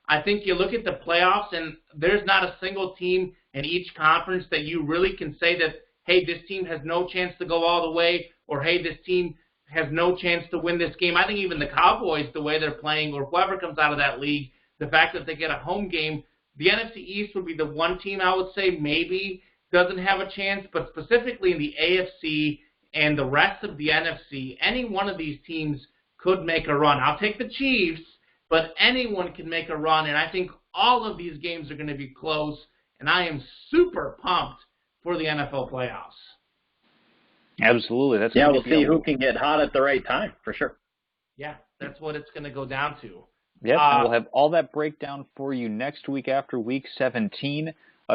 I think you look at the playoffs, and there's not a single team in each conference that you really can say that, hey, this team has no chance to go all the way, or hey, this team has no chance to win this game. I think even the Cowboys, the way they're playing, or whoever comes out of that league, the fact that they get a home game, the NFC East would be the one team I would say maybe doesn't have a chance, but specifically in the AFC and the rest of the NFC, any one of these teams could make a run. I'll take the Chiefs, but anyone can make a run, and I think all of these games are going to be close, and I am super pumped for the NFL playoffs.
Absolutely.
We'll see who can get hot at the right time, for sure.
Yeah, that's what it's going to go down to.
Yep, and we'll have all that breakdown for you next week after Week 17.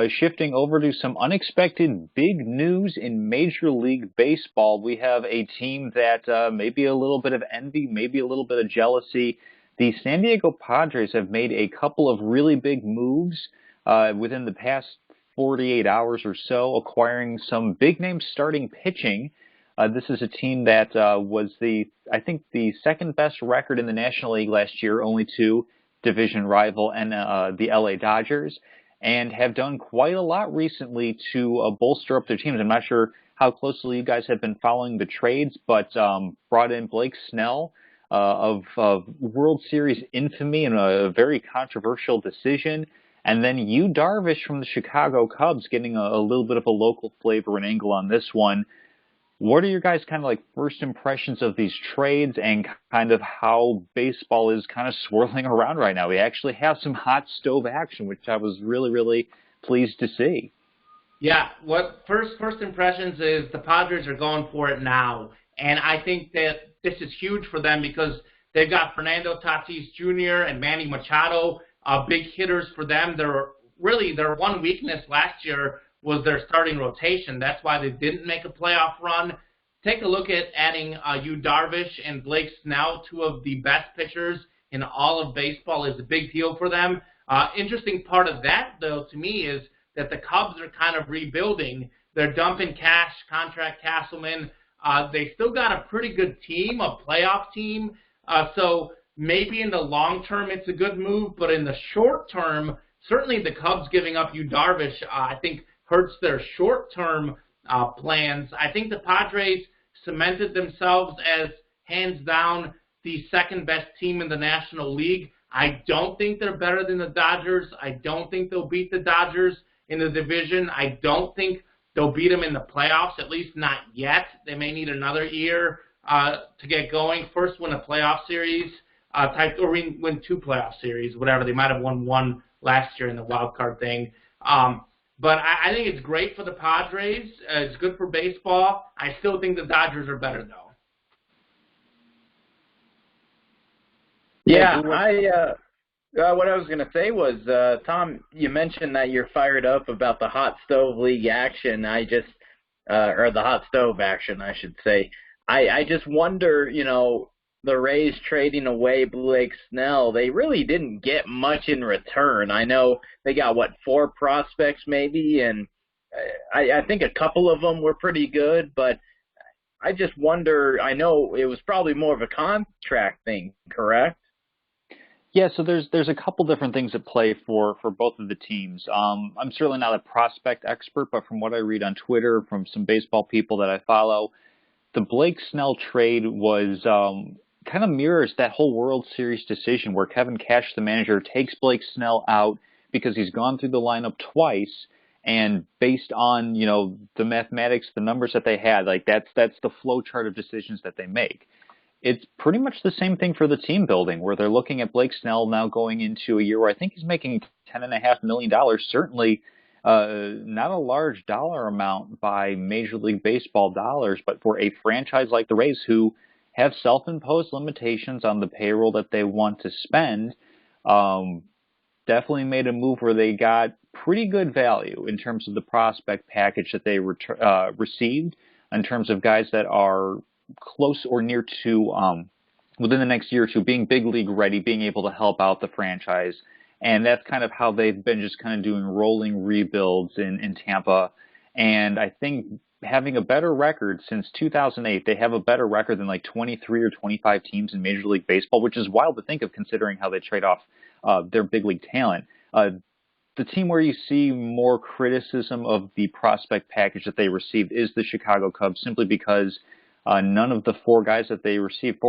Shifting over to some unexpected big news in Major League Baseball, we have a team that maybe a little bit of envy, maybe a little bit of jealousy. The San Diego Padres have made a couple of really big moves within the past 48 hours or so, acquiring some big-name starting pitching. This is a team that was I think, the second best record in the National League last year, only to division rival and the LA Dodgers, and have done quite a lot recently to bolster up their teams. I'm not sure how closely you guys have been following the trades, but brought in Blake Snell of World Series infamy in a very controversial decision. And then Yu Darvish from the Chicago Cubs getting a little bit of a local flavor and angle on this one. What are your guys' kind of like first impressions of these trades and kind of how baseball is kind of swirling around right now? We actually have some hot stove action, which I was really, really pleased to see.
Yeah, what first impressions is the Padres are going for it now. And I think that this is huge for them because they've got Fernando Tatis Jr. and Manny Machado, big hitters for them. Their one weakness last year was their starting rotation. That's why they didn't make a playoff run. Take a look at adding Yu Darvish and Blake Snell, two of the best pitchers in all of baseball, is a big deal for them. Interesting part of that, though, to me, is that the Cubs are kind of rebuilding. They're dumping cash, contract Castleman. They still got a pretty good team, a playoff team. So maybe in the long term it's a good move, but in the short term, certainly the Cubs giving up Yu Darvish, I think, hurts their short-term plans. I think the Padres cemented themselves as, hands down, the second-best team in the National League. I don't think they're better than the Dodgers. I don't think they'll beat the Dodgers in the division. I don't think they'll beat them in the playoffs, at least not yet. They may need another year to get going. First win a playoff series, or win two playoff series, whatever. They might have won one last year in the wild card thing. But I think it's great for the Padres. It's good for baseball. I still think the Dodgers are better, though.
Yeah, what I was going to say was, Tom, you mentioned that you're fired up about the hot stove league action. Or the hot stove action, I should say. I just wonder, the Rays trading away Blake Snell, they really didn't get much in return. I know they got, 4 prospects maybe, and I think a couple of them were pretty good, but I just wonder, I know it was probably more of a contract thing, correct?
Yeah, so there's a couple different things at play for both of the teams. I'm certainly not a prospect expert, but from what I read on Twitter, from some baseball people that I follow, the Blake Snell trade was kind of mirrors that whole World Series decision where Kevin Cash, the manager, takes Blake Snell out because he's gone through the lineup twice, and based on, the mathematics, the numbers that they had, like that's the flow chart of decisions that they make. It's pretty much the same thing for the team building, where they're looking at Blake Snell now going into a year where I think he's making $10.5 million, certainly not a large dollar amount by Major League Baseball dollars, but for a franchise like the Rays, who have self-imposed limitations on the payroll that they want to spend, definitely made a move where they got pretty good value in terms of the prospect package that they received, in terms of guys that are close or near to, within the next year or two, being big league ready, being able to help out the franchise. And that's kind of how they've been just kind of doing rolling rebuilds in Tampa. And I think having a better record since 2008, they have a better record than like 23 or 25 teams in Major League Baseball, which is wild to think of considering how they trade off their big league talent. The team where you see more criticism of the prospect package that they received is the Chicago Cubs, simply because none of the 4 guys that they received,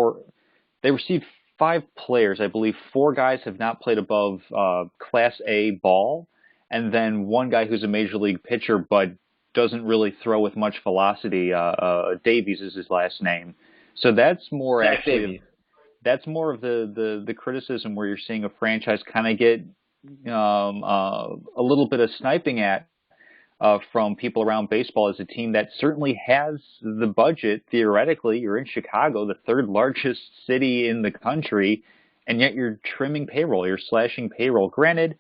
they received 5 players. I believe 4 guys have not played above Class A ball, and then 1 guy who's a Major League pitcher but doesn't really throw with much velocity. Davies is his last name. So that's more that's more of the criticism where you're seeing a franchise kind of get a little bit of sniping at from people around baseball, as a team that certainly has the budget. Theoretically, you're in Chicago, the 3rd largest city in the country, and yet you're trimming payroll, you're slashing payroll. Granted,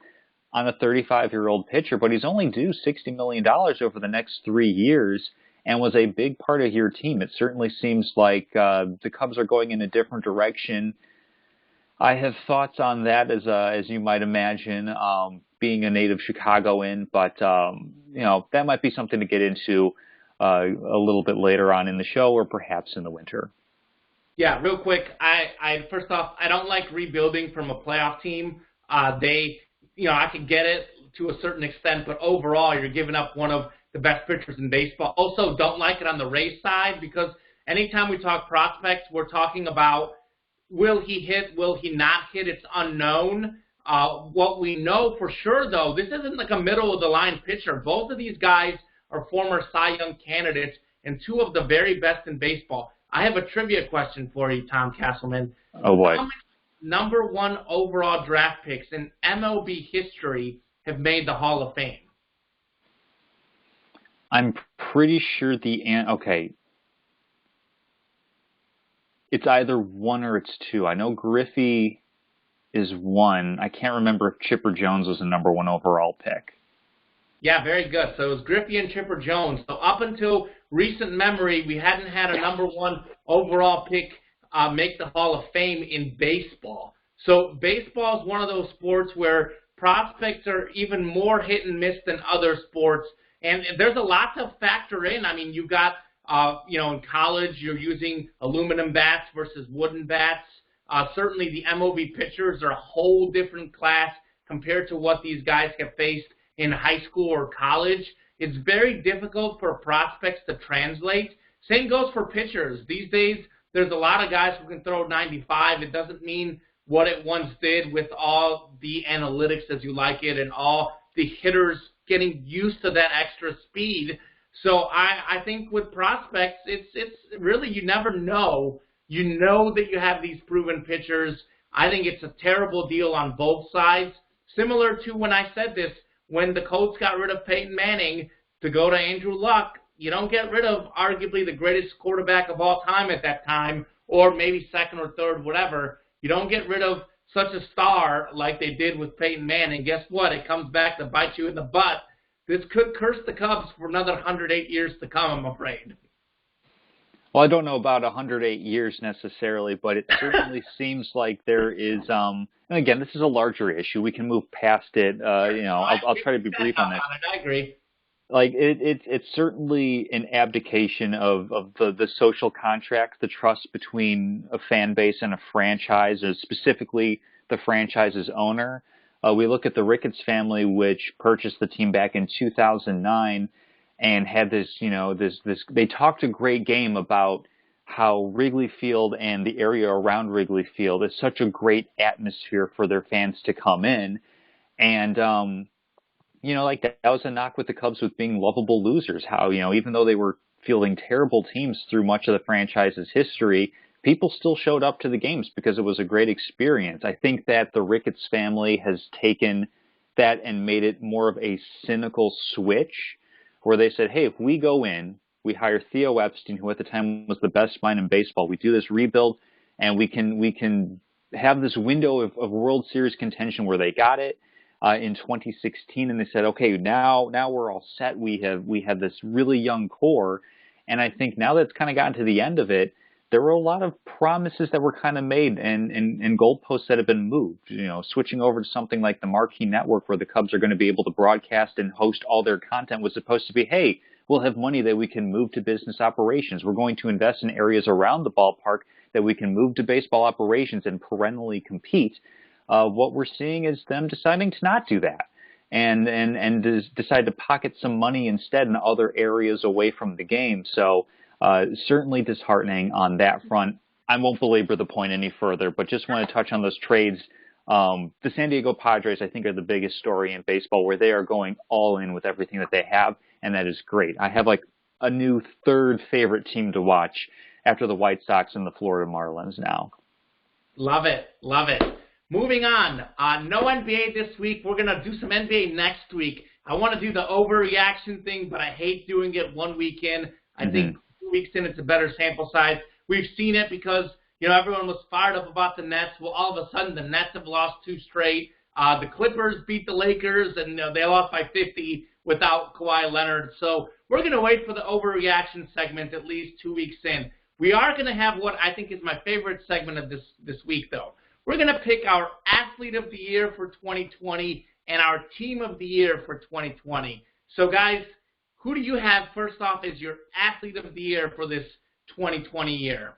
on a 35-year-old pitcher, but he's only due $60 million over the next 3 years and was a big part of your team. It certainly seems like the Cubs are going in a different direction. I have thoughts on that, as you might imagine, being a native Chicagoan, but that might be something to get into a little bit later on in the show or perhaps in the winter.
Yeah, real quick. I first off, I don't like rebuilding from a playoff team. I could get it to a certain extent, but overall, you're giving up one of the best pitchers in baseball. Also, don't like it on the Rays side because anytime we talk prospects, we're talking about will he hit, will he not hit? It's unknown. What we know for sure, though, this isn't like a middle-of-the-line pitcher. Both of these guys are former Cy Young candidates and two of the very best in baseball. I have a trivia question for you, Tom Castleman.
Oh, boy.
How many number one overall draft picks in MLB history have made the Hall of Fame?
I'm pretty sure okay. It's either one or it's two. I know Griffey is one. I can't remember if Chipper Jones was the number one overall pick.
Yeah, very good. So it was Griffey and Chipper Jones. So up until recent memory, we hadn't had a number one overall pick make the Hall of Fame in baseball. So baseball is one of those sports where prospects are even more hit and miss than other sports. And there's a lot to factor in. I mean, you've got, in college, you're using aluminum bats versus wooden bats. Certainly the MLB pitchers are a whole different class compared to what these guys have faced in high school or college. It's very difficult for prospects to translate. Same goes for pitchers. These days, there's a lot of guys who can throw 95. It doesn't mean what it once did with all the analytics, as you like it, and all the hitters getting used to that extra speed. So I think with prospects, it's really, you never know. You know that you have these proven pitchers. I think it's a terrible deal on both sides. Similar to when I said this, when the Colts got rid of Peyton Manning to go to Andrew Luck, you don't get rid of arguably the greatest quarterback of all time at that time, or maybe second or third, whatever. You don't get rid of such a star like they did with Peyton Manning. Guess what? It comes back to bite you in the butt. This could curse the Cubs for another 108 years to come, I'm afraid.
Well, I don't know about 108 years necessarily, but it certainly seems like there is, and again, this is a larger issue. We can move past it. I'll try to be brief on this.
I agree.
Like it's certainly an abdication of the social contract, the trust between a fan base and a franchise, or specifically the franchise's owner. We look at the Ricketts family, which purchased the team back in 2009, and had this. They talked a great game about how Wrigley Field and the area around Wrigley Field is such a great atmosphere for their fans to come in, and that was a knock with the Cubs with being lovable losers. How, even though they were fielding terrible teams through much of the franchise's history, people still showed up to the games because it was a great experience. I think that the Ricketts family has taken that and made it more of a cynical switch where they said, hey, if we go in, we hire Theo Epstein, who at the time was the best mind in baseball, we do this rebuild, and we can have this window of World Series contention where they got it. In 2016, and they said, okay, now we're all set. We have this really young core, and I think now that it's kind of gotten to the end of it, there were a lot of promises that were kind of made and goalposts that have been moved. Switching over to something like the Marquee Network, where the Cubs are going to be able to broadcast and host all their content, was supposed to be, hey, we'll have money that we can move to business operations. We're going to invest in areas around the ballpark that we can move to baseball operations and perennially compete. What we're seeing is them deciding to not do that and decide to pocket some money instead in other areas away from the game. So certainly disheartening on that front. I won't belabor the point any further, but just want to touch on those trades. The San Diego Padres, I think, are the biggest story in baseball, where they are going all in with everything that they have, and that is great. I have like a new third favorite team to watch after the White Sox and the Florida Marlins now.
Love it. Love it. Moving on, no NBA this week. We're going to do some NBA next week. I want to do the overreaction thing, but I hate doing it 1 week in. I think 2 weeks in, it's a better sample size. We've seen it because, everyone was fired up about the Nets. Well, all of a sudden, the Nets have lost 2 straight. The Clippers beat the Lakers, and they lost by 50 without Kawhi Leonard. So we're going to wait for the overreaction segment at least 2 weeks in. We are going to have what I think is my favorite segment of this week, though. We're going to pick our Athlete of the Year for 2020 and our Team of the Year for 2020. So, guys, who do you have first off as your athlete of the year for this 2020 year?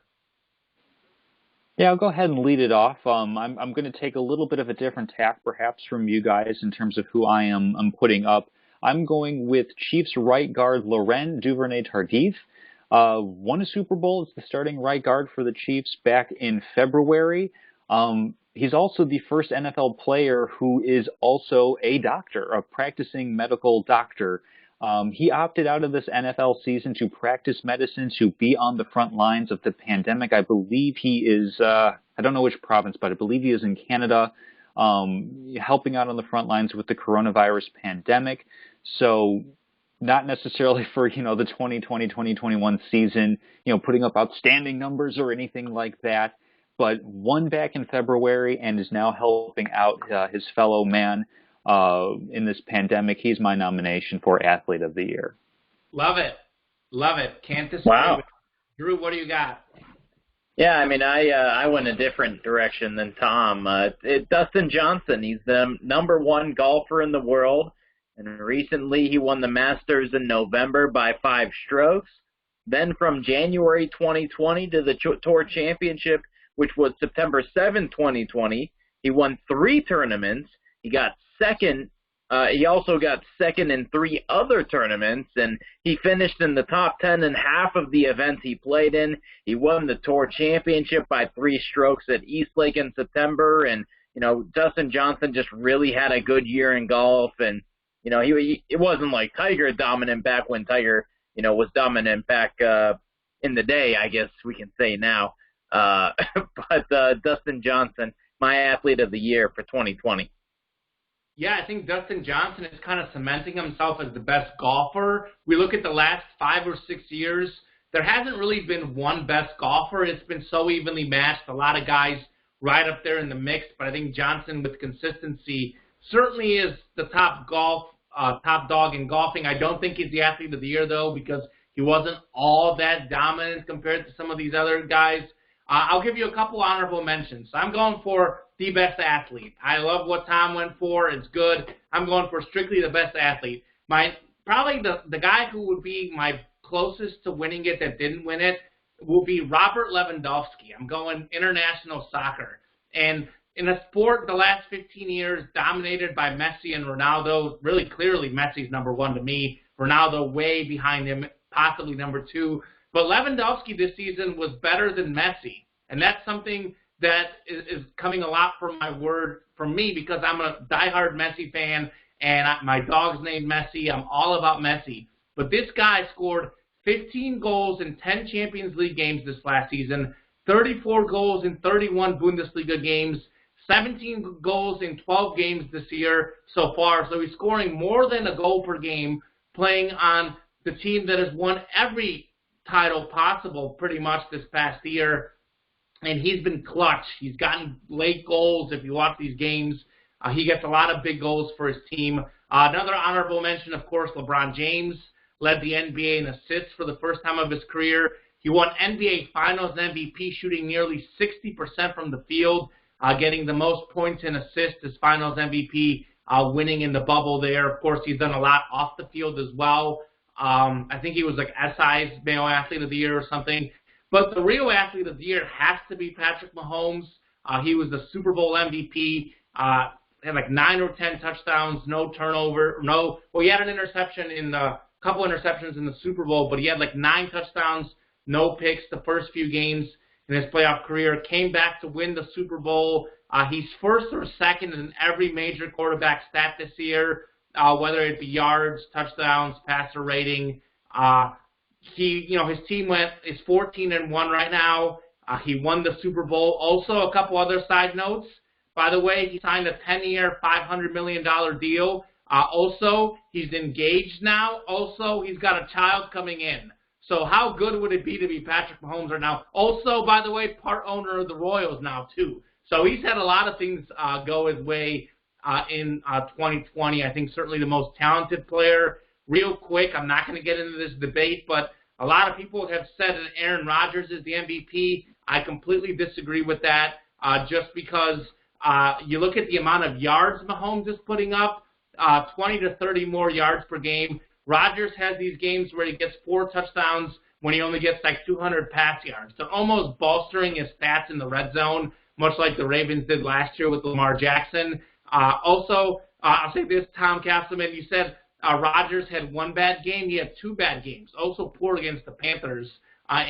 Yeah, I'll go ahead and lead it off. I'm going to take a little bit of a different tack, perhaps, from you guys in terms of who I'm putting up. I'm going with Chiefs right guard Laurent Duvernay-Tardif. Won a Super Bowl as the starting right guard for the Chiefs back in February. He's also the first NFL player who is also a doctor, a practicing medical doctor. He opted out of this NFL season to practice medicine, to be on the front lines of the pandemic. I believe he is, I don't know which province, but I believe he is in Canada, helping out on the front lines with the coronavirus pandemic. So not necessarily for, the 2020-2021 season, putting up outstanding numbers or anything like that, but won back in February and is now helping out his fellow man in this pandemic. He's my nomination for Athlete of the Year.
Love it. Can't disagree.
Wow.
Drew, what do you got?
Yeah, I mean, I went a different direction than Tom. Dustin Johnson, he's the number one golfer in the world, and recently he won the Masters in November by 5 strokes. Then from January 2020 to the Tour Championship, which was September 7, 2020, he won 3 tournaments. He got second. He also got second in 3 other tournaments, and he finished in the top 10 in half of the events he played in. He won the Tour Championship by 3 strokes at Eastlake in September, and Dustin Johnson just really had a good year in golf, and it wasn't like Tiger dominant back when Tiger was dominant back in the day, I guess we can say now. But Dustin Johnson, my Athlete of the Year for 2020.
Yeah, I think Dustin Johnson is kind of cementing himself as the best golfer. We look at the last 5 or 6 years, there hasn't really been one best golfer. It's been so evenly matched. A lot of guys right up there in the mix, but I think Johnson with consistency certainly is the top dog in golfing. I don't think he's the Athlete of the Year, though, because he wasn't all that dominant compared to some of these other guys. I'll give you a couple honorable mentions. I'm going for the best athlete. I love what Tom went for. It's good. I'm going for strictly the best athlete. Probably the guy who would be my closest to winning it that didn't win it will be Robert Lewandowski. I'm going international soccer. And in a sport the last 15 years dominated by Messi and Ronaldo, really clearly Messi's number 1 to me. Ronaldo way behind him, possibly number 2. But Lewandowski this season was better than Messi. And that's something that is coming a lot from me because I'm a diehard Messi fan, and my dog's named Messi. I'm all about Messi. But this guy scored 15 goals in 10 Champions League games this last season, 34 goals in 31 Bundesliga games, 17 goals in 12 games this year so far. So he's scoring more than a goal per game, playing on the team that has won every title possible pretty much this past year. And he's been clutch. He's gotten late goals. If you watch these games, he gets a lot of big goals for his team. Another honorable mention, of course, LeBron James led the NBA in assists for the first time of his career. He won NBA Finals MVP, shooting nearly 60% from the field, getting the most points and assists as Finals MVP, winning in the bubble there. Of course, he's done a lot off the field as well. I think he was like SI's Male Athlete of the Year or something. But the real Athlete of the Year has to be Patrick Mahomes. He was the Super Bowl MVP. Had like 9 or 10 touchdowns, no turnover. He had an interception couple interceptions in the Super Bowl, but he had like 9 touchdowns, no picks the first few games in his playoff career. Came back to win the Super Bowl. He's first or second in every major quarterback stat this year, whether it be yards, touchdowns, passer rating. His team is 14-1 right now. He won the Super Bowl. Also, a couple other side notes. By the way, he signed a 10-year, $500 million deal. Also, he's engaged now. Also, he's got a child coming in. So how good would it be to be Patrick Mahomes right now? Also, by the way, part owner of the Royals now, too. So he's had a lot of things go his way in 2020. I think certainly the most talented player. Real quick, I'm not going to get into this debate, but a lot of people have said that Aaron Rodgers is the MVP. I completely disagree with that just because you look at the amount of yards Mahomes is putting up, 20 to 30 more yards per game. Rodgers has these games where he gets 4 touchdowns when he only gets like 200 pass yards. They're almost bolstering his stats in the red zone, much like the Ravens did last year with Lamar Jackson. Also, I'll say this, Tom Castleman, you said Rodgers had 1 bad game. He had 2 bad games. Also poor against the Panthers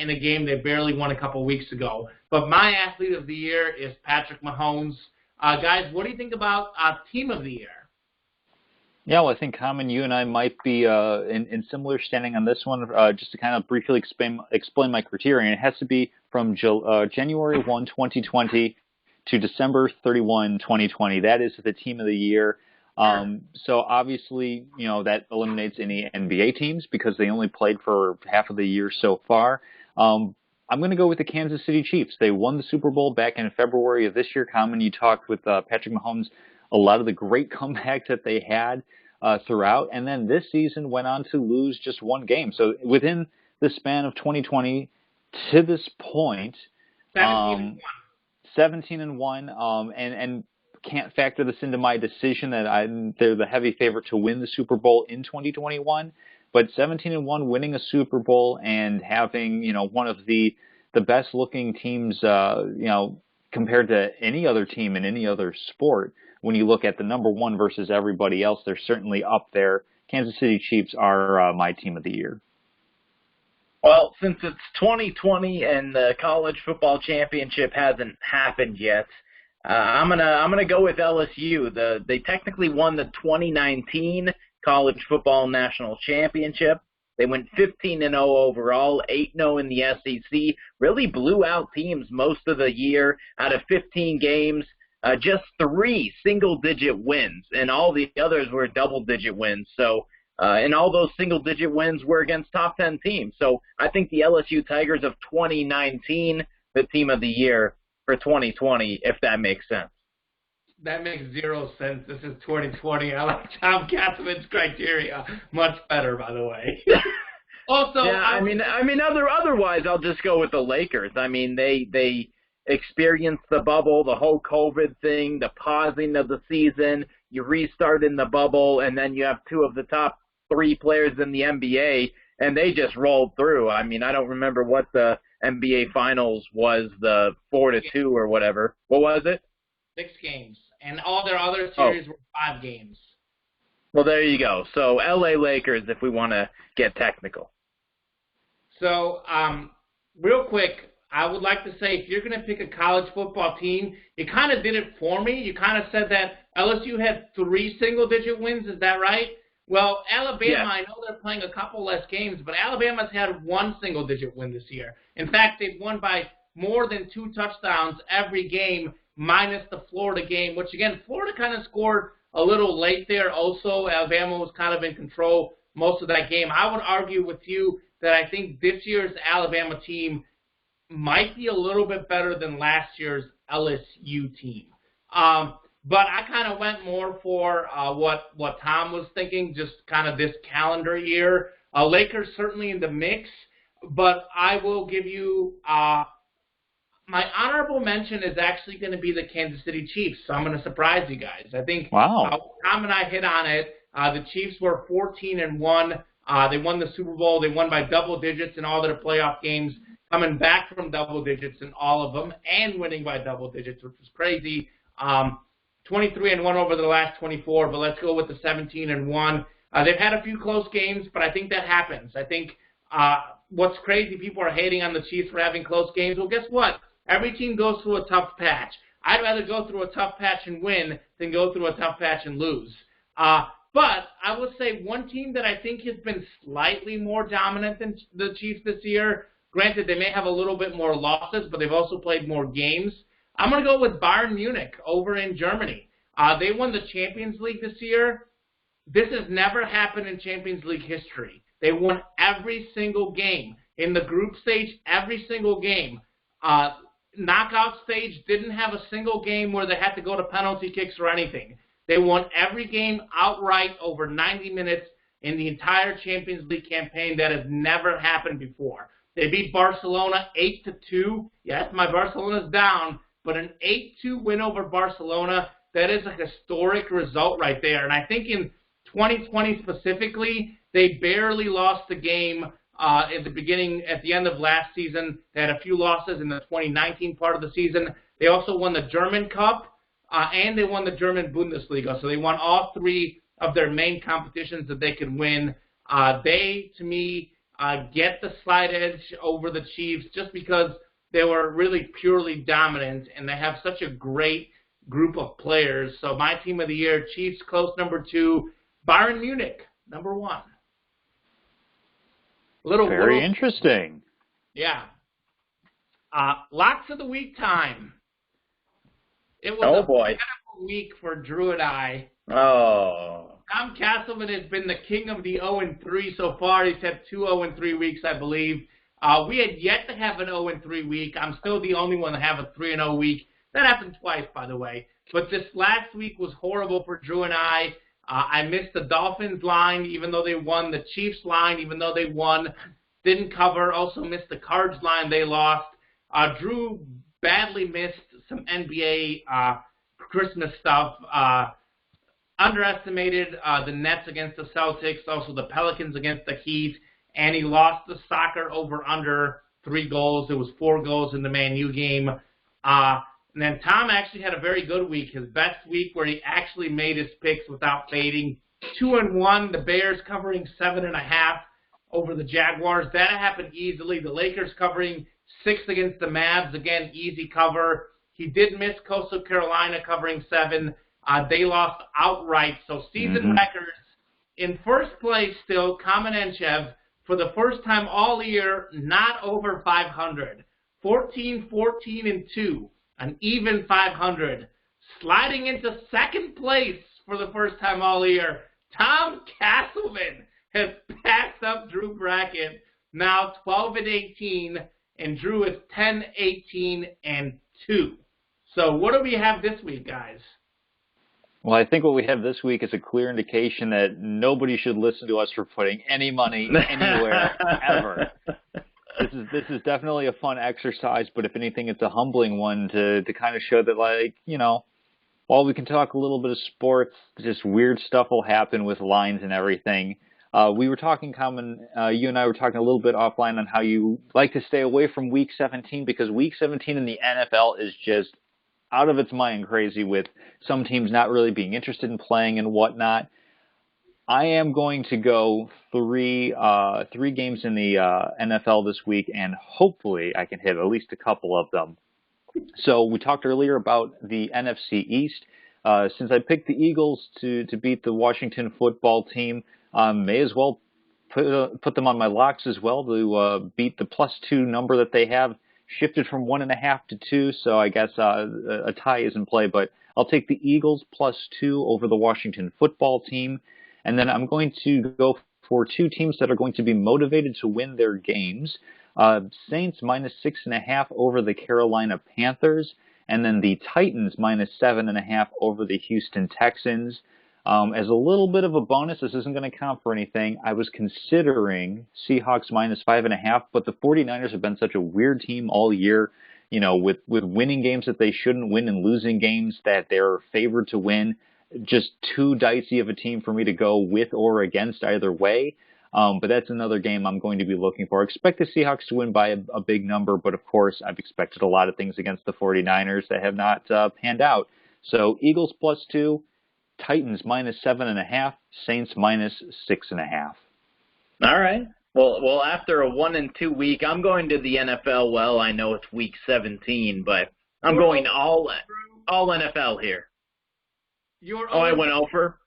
in a game they barely won a couple weeks ago. But my athlete of the year is Patrick Mahomes. Guys, what do you think about team of the year?
Yeah, well, I think, Common, you and I might be in similar standing on this one. Just to kind of briefly explain my criterion, it has to be from January 1, 2020 to December 31, 2020. That is the team of the year. So obviously, that eliminates any NBA teams because they only played for half of the year so far. I'm going to go with the Kansas City Chiefs. They won the Super Bowl back in February of this year. Common, you talked with Patrick Mahomes, a lot of the great comeback that they had throughout. And then this season went on to lose just 1 game. So within the span of 2020 to this point, 17-1, and can't factor this into my decision that they're the heavy favorite to win the Super Bowl in 2021. But 17-1, winning a Super Bowl and having one of the best looking teams compared to any other team in any other sport. When you look at the number 1 versus everybody else, they're certainly up there. Kansas City Chiefs are my team of the year.
Well, since it's 2020 and the college football championship hasn't happened yet, I'm gonna go with LSU. They technically won the 2019 college football national championship. They went 15-0 overall, 8-0 in the SEC. Really blew out teams most of the year. Out of 15 games, just 3 single-digit wins, and all the others were double-digit wins. So, and all those single-digit wins were against top 10 teams. So I think the LSU Tigers of 2019, the team of the year for 2020, if that makes sense.
That makes 0 sense. This is 2020. I like Tom Castleman's criteria much better, by the way. Also,
yeah, I mean, otherwise, I'll just go with the Lakers. I mean, they experienced the bubble, the whole COVID thing, the pausing of the season. You restart in the bubble, and then you have 2 of the top 3 players in the NBA, and they just rolled through. I mean, I don't remember what the NBA Finals was, the 4-2 or whatever. What was it?
6 games. And all their other series were 5 games.
Well, there you go. So, LA Lakers, if we want to get technical.
So, real quick, I would like to say if you're going to pick a college football team, you kind of did it for me. You kind of said that LSU had 3 single-digit wins. Is that right? Well, Alabama,
yeah.
I know they're playing a couple less games, but Alabama's had 1 single-digit win this year. In fact, they've won by more than 2 touchdowns every game, minus the Florida game, which, again, Florida kind of scored a little late there. Also, Alabama was kind of in control most of that game. I would argue with you that I think this year's Alabama team might be a little bit better than last year's LSU team. But I kind of went more for what Tom was thinking, just kind of this calendar year. Lakers certainly in the mix, but I will give you my honorable mention is actually going to be the Kansas City Chiefs, so I'm going to surprise you guys. I think Tom and I hit on it. The Chiefs were 14-1. They won the Super Bowl. They won by double digits in all their playoff games, coming back from double digits in all of them and winning by double digits, which was crazy. 23-1 over the last 24, but let's go with the 17-1. They've had a few close games, but I think that happens. I think what's crazy, people are hating on the Chiefs for having close games. Well, guess what? Every team goes through a tough patch. I'd rather go through a tough patch and win than go through a tough patch and lose. But I will say one team that I think has been slightly more dominant than the Chiefs this year, granted they may have a little bit more losses, but they've also played more games. I'm going to go with Bayern Munich over in Germany. They won the Champions League this year. This has never happened in Champions League history. They won every single game. In the group stage, every single game. Knockout stage didn't have a single game where they had to go to penalty kicks or anything. They won every game outright over 90 minutes in the entire Champions League campaign. That has never happened before. They beat Barcelona 8-2. Yes, my Barcelona's down, but an 8-2 win over Barcelona, that is a historic result right there. And I think in 2020 specifically, they barely lost the game at the end of last season. They had a few losses in the 2019 part of the season. They also won the German Cup, and they won the German Bundesliga. So they won all three of their main competitions that they could win. They, to me, get the slight edge over the Chiefs just because they were really purely dominant, and they have such a great group of players. So my team of the year, Chiefs close number 2, Bayern Munich number 1.
Very interesting.
Yeah. Locks of the week time. It was a beautiful week for Drew and I.
Oh.
Tom Castleman has been the king of the 0-3 so far. He's had 2 0-3 weeks, I believe. We had yet to have an 0-3 week. I'm still the only one to have a 3-0 week. That happened twice, by the way. But this last week was horrible for Drew and I. I missed the Dolphins line, even though they won. The Chiefs line, even though they won. Didn't cover. Also missed the Cards line. They lost. Drew badly missed some NBA Christmas stuff. Underestimated the Nets against the Celtics. Also the Pelicans against the Heat. And he lost the soccer over-under 3 goals. There was 4 goals in the Man U game. And then Tom actually had a very good week, his best week where he actually made his picks without fading. 2-1, the Bears covering 7.5 over the Jaguars. That happened easily. The Lakers covering 6 against the Mavs. Again, easy cover. He did miss Coastal Carolina covering 7. They lost outright. So season records in first place still, Kamenechev, for the first time all year, not over 500. 14-14-2. An even 500. Sliding into second place for the first time all year, Tom Castleman has passed up Drew Brackett, now 12-18, and Drew is 10-18-2. So what do we have this week, guys?
Well, I think what we have this week is a clear indication that nobody should listen to us for putting any money anywhere ever. This is definitely a fun exercise, but if anything, it's a humbling one to kind of show that, like, you know, while we can talk a little bit of sports, just weird stuff will happen with lines and everything. We were talking, you and I were talking a little bit offline on how you like to stay away from Week 17 because Week 17 in the NFL is just out of its mind crazy with some teams not really being interested in playing and whatnot. I am going to go three games in the NFL this week, and hopefully I can hit at least a couple of them. So we talked earlier about the NFC East. Since I picked the Eagles to beat the Washington football team, may as well put them on my locks as well to beat the +2 number that they have. Shifted from 1.5 to 2, so I guess a tie is in play. But I'll take the Eagles +2 over the Washington football team. And then I'm going to go for 2 teams that are going to be motivated to win their games. Saints -6.5 over the Carolina Panthers. And then the Titans -7.5 over the Houston Texans. As a little bit of a bonus, this isn't going to count for anything. I was considering Seahawks -5.5, but the 49ers have been such a weird team all year, you know, with winning games that they shouldn't win and losing games that they're favored to win. Just too dicey of a team for me to go with or against either way. But that's another game I'm going to be looking for. I expect the Seahawks to win by a big number, but of course I've expected a lot of things against the 49ers that have not panned out. So Eagles +2, Titans -7.5, Saints -6.5.
All right. Well, after a 1-2 week, I'm going to the NFL. Well, I know it's Week 17, but I'm going all NFL here. I went over.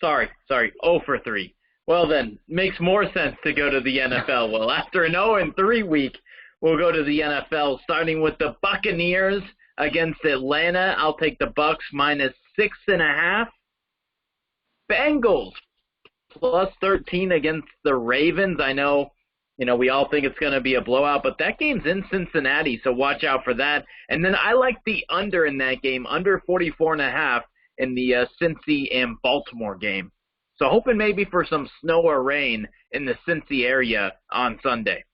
Sorry, 0 for 3. Well, then, makes more sense to go to the NFL. Well, after an 0-3 week, we'll go to the NFL, starting with the Buccaneers against Atlanta. I'll take the Bucs -6.5. Bengals +13 against the Ravens. I know, we all think it's going to be a blowout, but that game's in Cincinnati, so watch out for that. And then I like the under in that game, under 44.5 in the Cincy and Baltimore game. So hoping maybe for some snow or rain in the Cincy area on Sunday.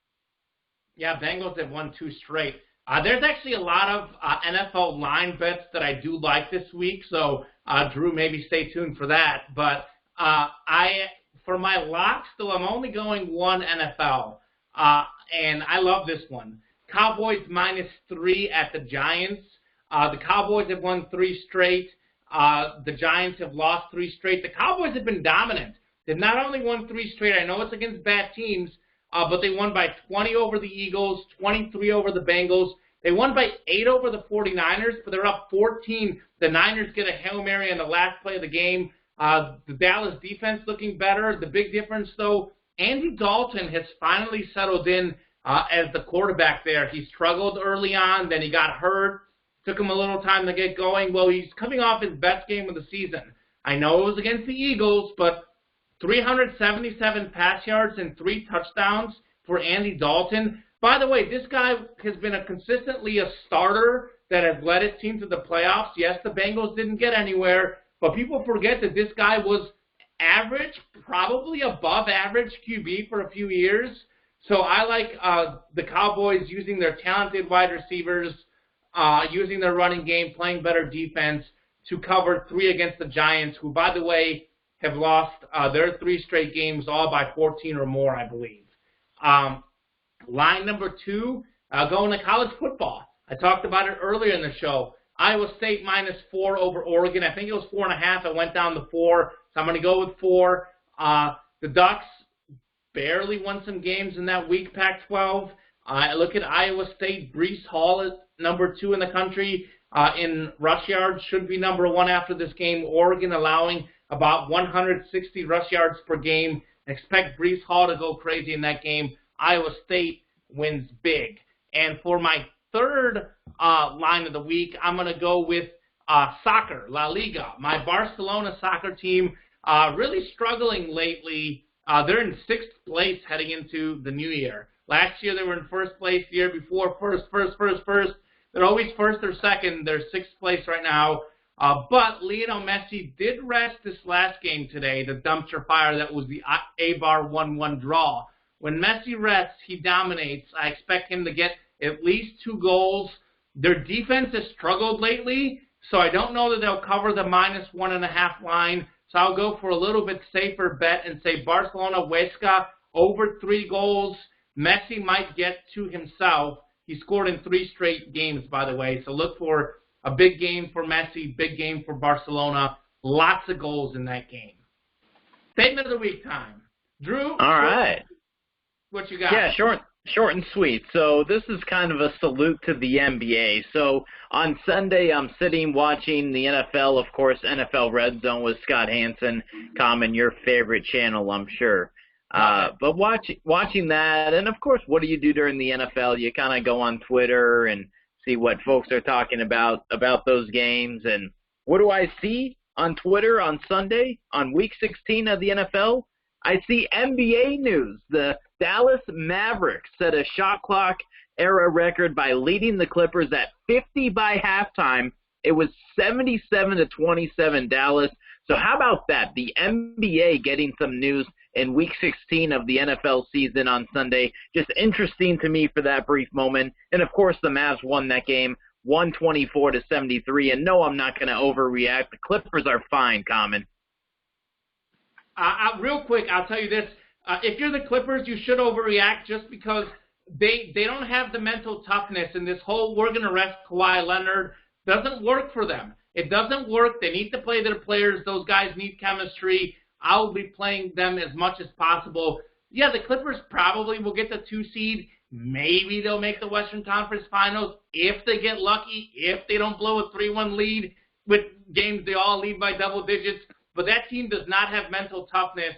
Yeah, Bengals have won 2 straight. There's actually a lot of NFL line bets that I do like this week, so Drew, maybe stay tuned for that. But For my locks, though, I'm only going one NFL, and I love this one. Cowboys -3 at the Giants. The Cowboys have won 3 straight. The Giants have lost 3 straight. The Cowboys have been dominant. They've not only won 3 straight. I know it's against bad teams, but they won by 20 over the Eagles, 23 over the Bengals. They won by 8 over the 49ers, but they're up 14. The Niners get a Hail Mary on the last play of the game. The Dallas defense looking better. The big difference, though, Andy Dalton has finally settled in as the quarterback there. He struggled early on, then he got hurt. Took him a little time to get going. Well, he's coming off his best game of the season. I know it was against the Eagles, but 377 pass yards and 3 touchdowns for Andy Dalton. By the way, this guy has been consistently a starter that has led his team to the playoffs. Yes, the Bengals didn't get anywhere, but people forget that this guy was average, probably above average QB for a few years. So I like the Cowboys using their talented wide receivers, using their running game, playing better defense to cover 3 against the Giants, who, by the way, have lost their 3 straight games, all by 14 or more, I believe. Line number 2, going to college football. I talked about it earlier in the show. Iowa State -4 over Oregon. I think it was 4.5. It went down to 4, so I'm going to go with 4. The Ducks barely won some games in that weak Pac-12. I look at Iowa State. Breece Hall is number 2 in the country in rush yards, should be number 1 after this game. Oregon allowing about 160 rush yards per game. Expect Breece Hall to go crazy in that game. Iowa State wins big. And for my third line of the week, I'm going to go with soccer, La Liga. My Barcelona soccer team really struggling lately. They're in 6th place heading into the new year. Last year they were in 1st place. The year before, first. They're always 1st or 2nd. They're 6th place right now. But Lionel Messi did rest this last game today, the dumpster fire that was the Eibar 1-1 draw. When Messi rests, he dominates. I expect him to get at least 2 goals. Their defense has struggled lately, so I don't know that they'll cover the -1.5 line. So I'll go for a little bit safer bet and say Barcelona-Huesca over 3 goals. Messi might get 2 himself. He scored in 3 straight games, by the way. So look for a big game for Messi, big game for Barcelona. Lots of goals in that game. Statement of the week time. Drew?
All right.
What you got?
Yeah, short and sweet. So this is kind of a salute to the NBA. So on Sunday, I'm sitting watching the NFL, of course, NFL Red Zone with Scott Hansen, Common, your favorite channel, I'm sure. But watching that, and of course, what do you do during the NFL? You kind of go on Twitter and see what folks are talking about those games. And what do I see on Twitter on Sunday, on Week 16 of the NFL? I see NBA news. The Dallas Mavericks set a shot clock era record by leading the Clippers at 50 by halftime. It was 77-27 Dallas. So how about that? The NBA getting some news in Week 16 of the NFL season on Sunday. Just interesting to me for that brief moment. And, of course, the Mavs won that game 124-73. And, no, I'm not going to overreact. The Clippers are fine, Common.
Real quick, I'll tell you this. If you're the Clippers, you should overreact just because they don't have the mental toughness, and this whole we're going to rest Kawhi Leonard doesn't work for them. It doesn't work. They need to play their players. Those guys need chemistry. I'll be playing them as much as possible. Yeah, the Clippers probably will get the 2 seed. Maybe they'll make the Western Conference Finals if they get lucky, if they don't blow a 3-1 lead with games they all lead by double digits. But that team does not have mental toughness,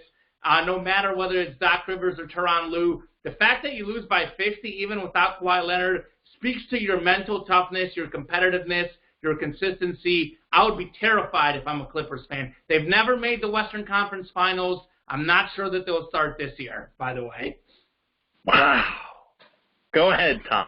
no matter whether it's Doc Rivers or Tyronn Lue. The fact that you lose by 50, even without Kawhi Leonard, speaks to your mental toughness, your competitiveness, your consistency. I would be terrified if I'm a Clippers fan. They've never made the Western Conference Finals. I'm not sure that they'll start this year, by the way.
Wow. Go ahead, Tom.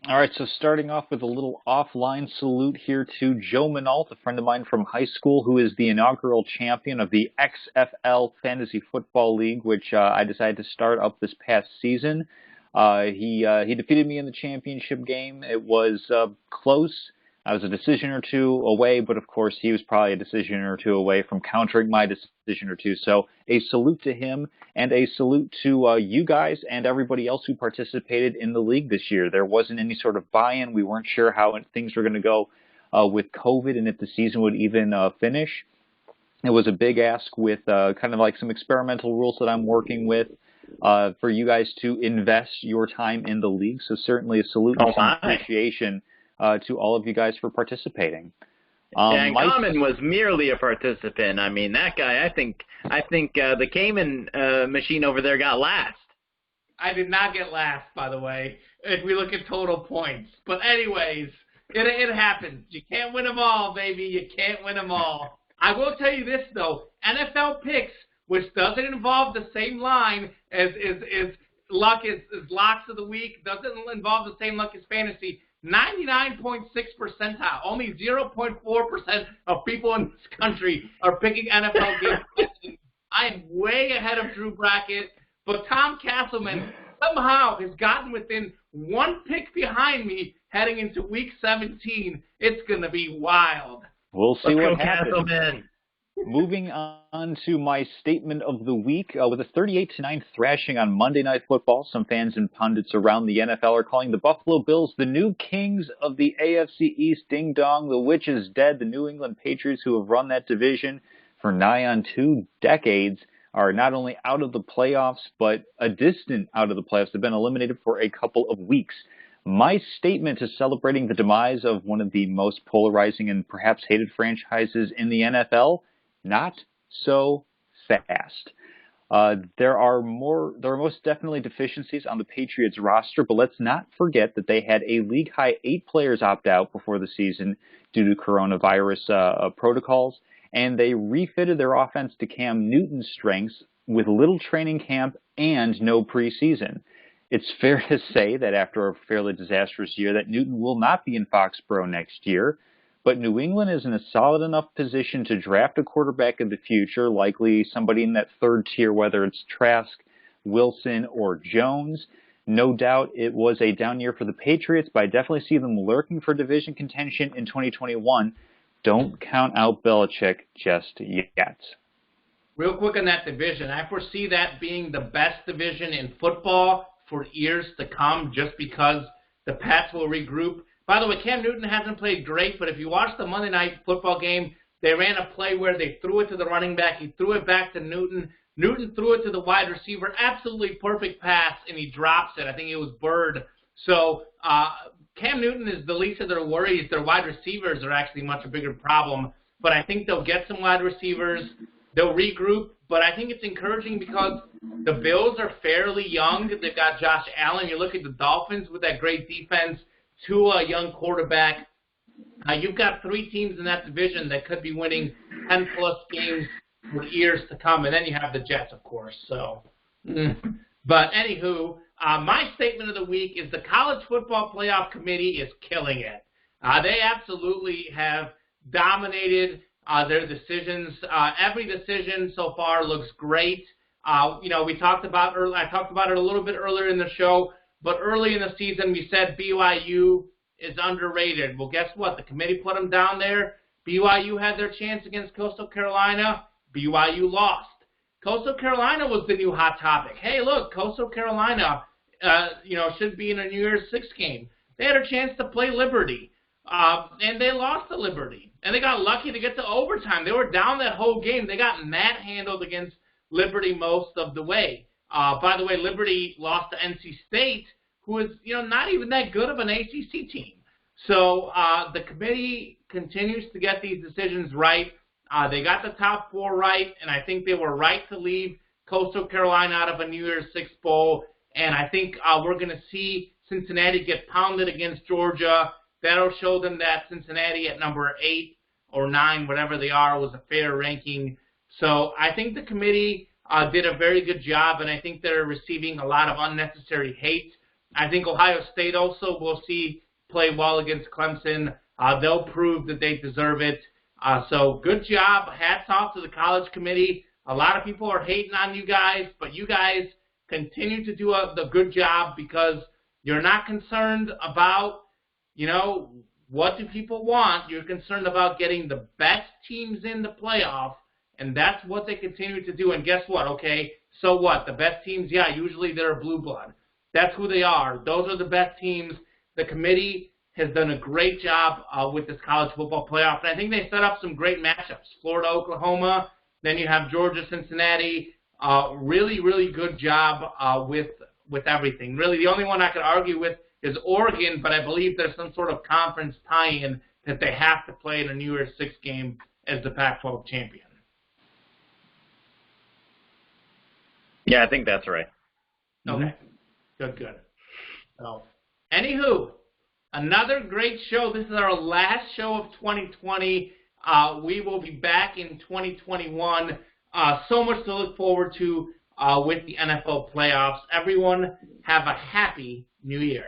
All right, so starting off with a little offline salute here to Joe Minalt, a friend of mine from high school who is the inaugural champion of the XFL Fantasy Football League, which I decided to start up this past season. He defeated me in the championship game. It was close. I was a decision or two away, but of course he was probably a decision or two away from countering my decision or two. So a salute to him and a salute to you guys and everybody else who participated in the league this year. There wasn't any sort of buy-in. We weren't sure how things were going to go with COVID and if the season would even finish. It was a big ask with kind of like some experimental rules that I'm working with for you guys to invest your time in the league. So certainly a salute and some appreciation to all of you guys for participating.
And Common was merely a participant. I mean, that guy, I think the Cayman machine over there got last.
I did not get last, by the way, if we look at total points. But anyways, it happens. You can't win them all, baby. You can't win them all. I will tell you this, though. NFL picks, which doesn't involve the same line as locks of the week, doesn't involve the same luck as fantasy, 99.6 percentile. Only 0.4% of people in this country are picking NFL games. I am way ahead of Drew Brackett, but Tom Castleman somehow has gotten within one pick behind me heading into Week 17. It's going to be wild.
We'll see what happens.
Castleman.
Moving on to my statement of the week, with a 38-9 thrashing on Monday Night Football, some fans and pundits around the NFL are calling the Buffalo Bills the new kings of the AFC East. Ding dong, the witch is dead. The New England Patriots, who have run that division for nigh on 2 decades, are not only out of the playoffs, but a distant out of the playoffs. They've been eliminated for a couple of weeks. My statement is celebrating the demise of one of the most polarizing and perhaps hated franchises in the NFL. Not so fast. There are most definitely deficiencies on the Patriots roster, but let's not forget that they had a league-high 8 players opt out before the season due to coronavirus protocols, and they refitted their offense to Cam Newton's strengths with little training camp and no preseason. It's fair to say that after a fairly disastrous year that Newton will not be in Foxborough next year, but New England is in a solid enough position to draft a quarterback of the future, likely somebody in that third tier, whether it's Trask, Wilson, or Jones. No doubt it was a down year for the Patriots, but I definitely see them lurking for division contention in 2021. Don't count out Belichick just yet.
Real quick on that division, I foresee that being the best division in football for years to come just because the Pats will regroup. By the way, Cam Newton hasn't played great, but if you watch the Monday Night Football game, they ran a play where they threw it to the running back. He threw it back to Newton. Newton threw it to the wide receiver. Absolutely perfect pass, and he drops it. I think it was Bird. So Cam Newton is the least of their worries. Their wide receivers are actually much a bigger problem. But I think they'll get some wide receivers. They'll regroup. But I think it's encouraging because the Bills are fairly young. They've got Josh Allen. You look at the Dolphins with that great defense. Tua, a young quarterback. You've got 3 teams in that division that could be winning 10-plus games for years to come, and then you have the Jets, of course. So, but anywho, my statement of the week is the College Football Playoff Committee is killing it. They absolutely have dominated their decisions. Every decision so far looks great. We talked about I talked about it a little bit earlier in the show. But early in the season, we said BYU is underrated. Well, guess what? The committee put them down there. BYU had their chance against Coastal Carolina. BYU lost. Coastal Carolina was the new hot topic. Hey, look, Coastal Carolina, should be in a New Year's Six game. They had a chance to play Liberty, and they lost to Liberty. And they got lucky to get to overtime. They were down that whole game. They got manhandled against Liberty most of the way. By the way, Liberty lost to NC State, who is, not even that good of an ACC team. So the committee continues to get these decisions right. They got the top 4 right, and I think they were right to leave Coastal Carolina out of a New Year's Six bowl. And I think we're going to see Cincinnati get pounded against Georgia. That'll show them that Cincinnati at number 8 or 9, whatever they are, was a fair ranking. So I think the committee did a very good job, and I think they're receiving a lot of unnecessary hate. I think Ohio State also will see play well against Clemson. They'll prove that they deserve it. So good job. Hats off to the college committee. A lot of people are hating on you guys, but you guys continue to do the good job because you're not concerned about, what do people want? You're concerned about getting the best teams in the playoff, and that's what they continue to do. And guess what? Okay, so what? The best teams, yeah, usually they're blue blood. That's who they are. Those are the best teams. The committee has done a great job with this college football playoff, and I think they set up some great matchups. Florida, Oklahoma, then you have Georgia, Cincinnati. Really, really good job with everything. Really, the only one I could argue with is Oregon, but I believe there's some sort of conference tie-in that they have to play in a New Year's Six game as the Pac-12 champion.
Yeah, I think that's right.
Okay. Good. So, anywho, another great show. This is our last show of 2020. We will be back in 2021. So much to look forward to with the NFL playoffs. Everyone have a happy New Year.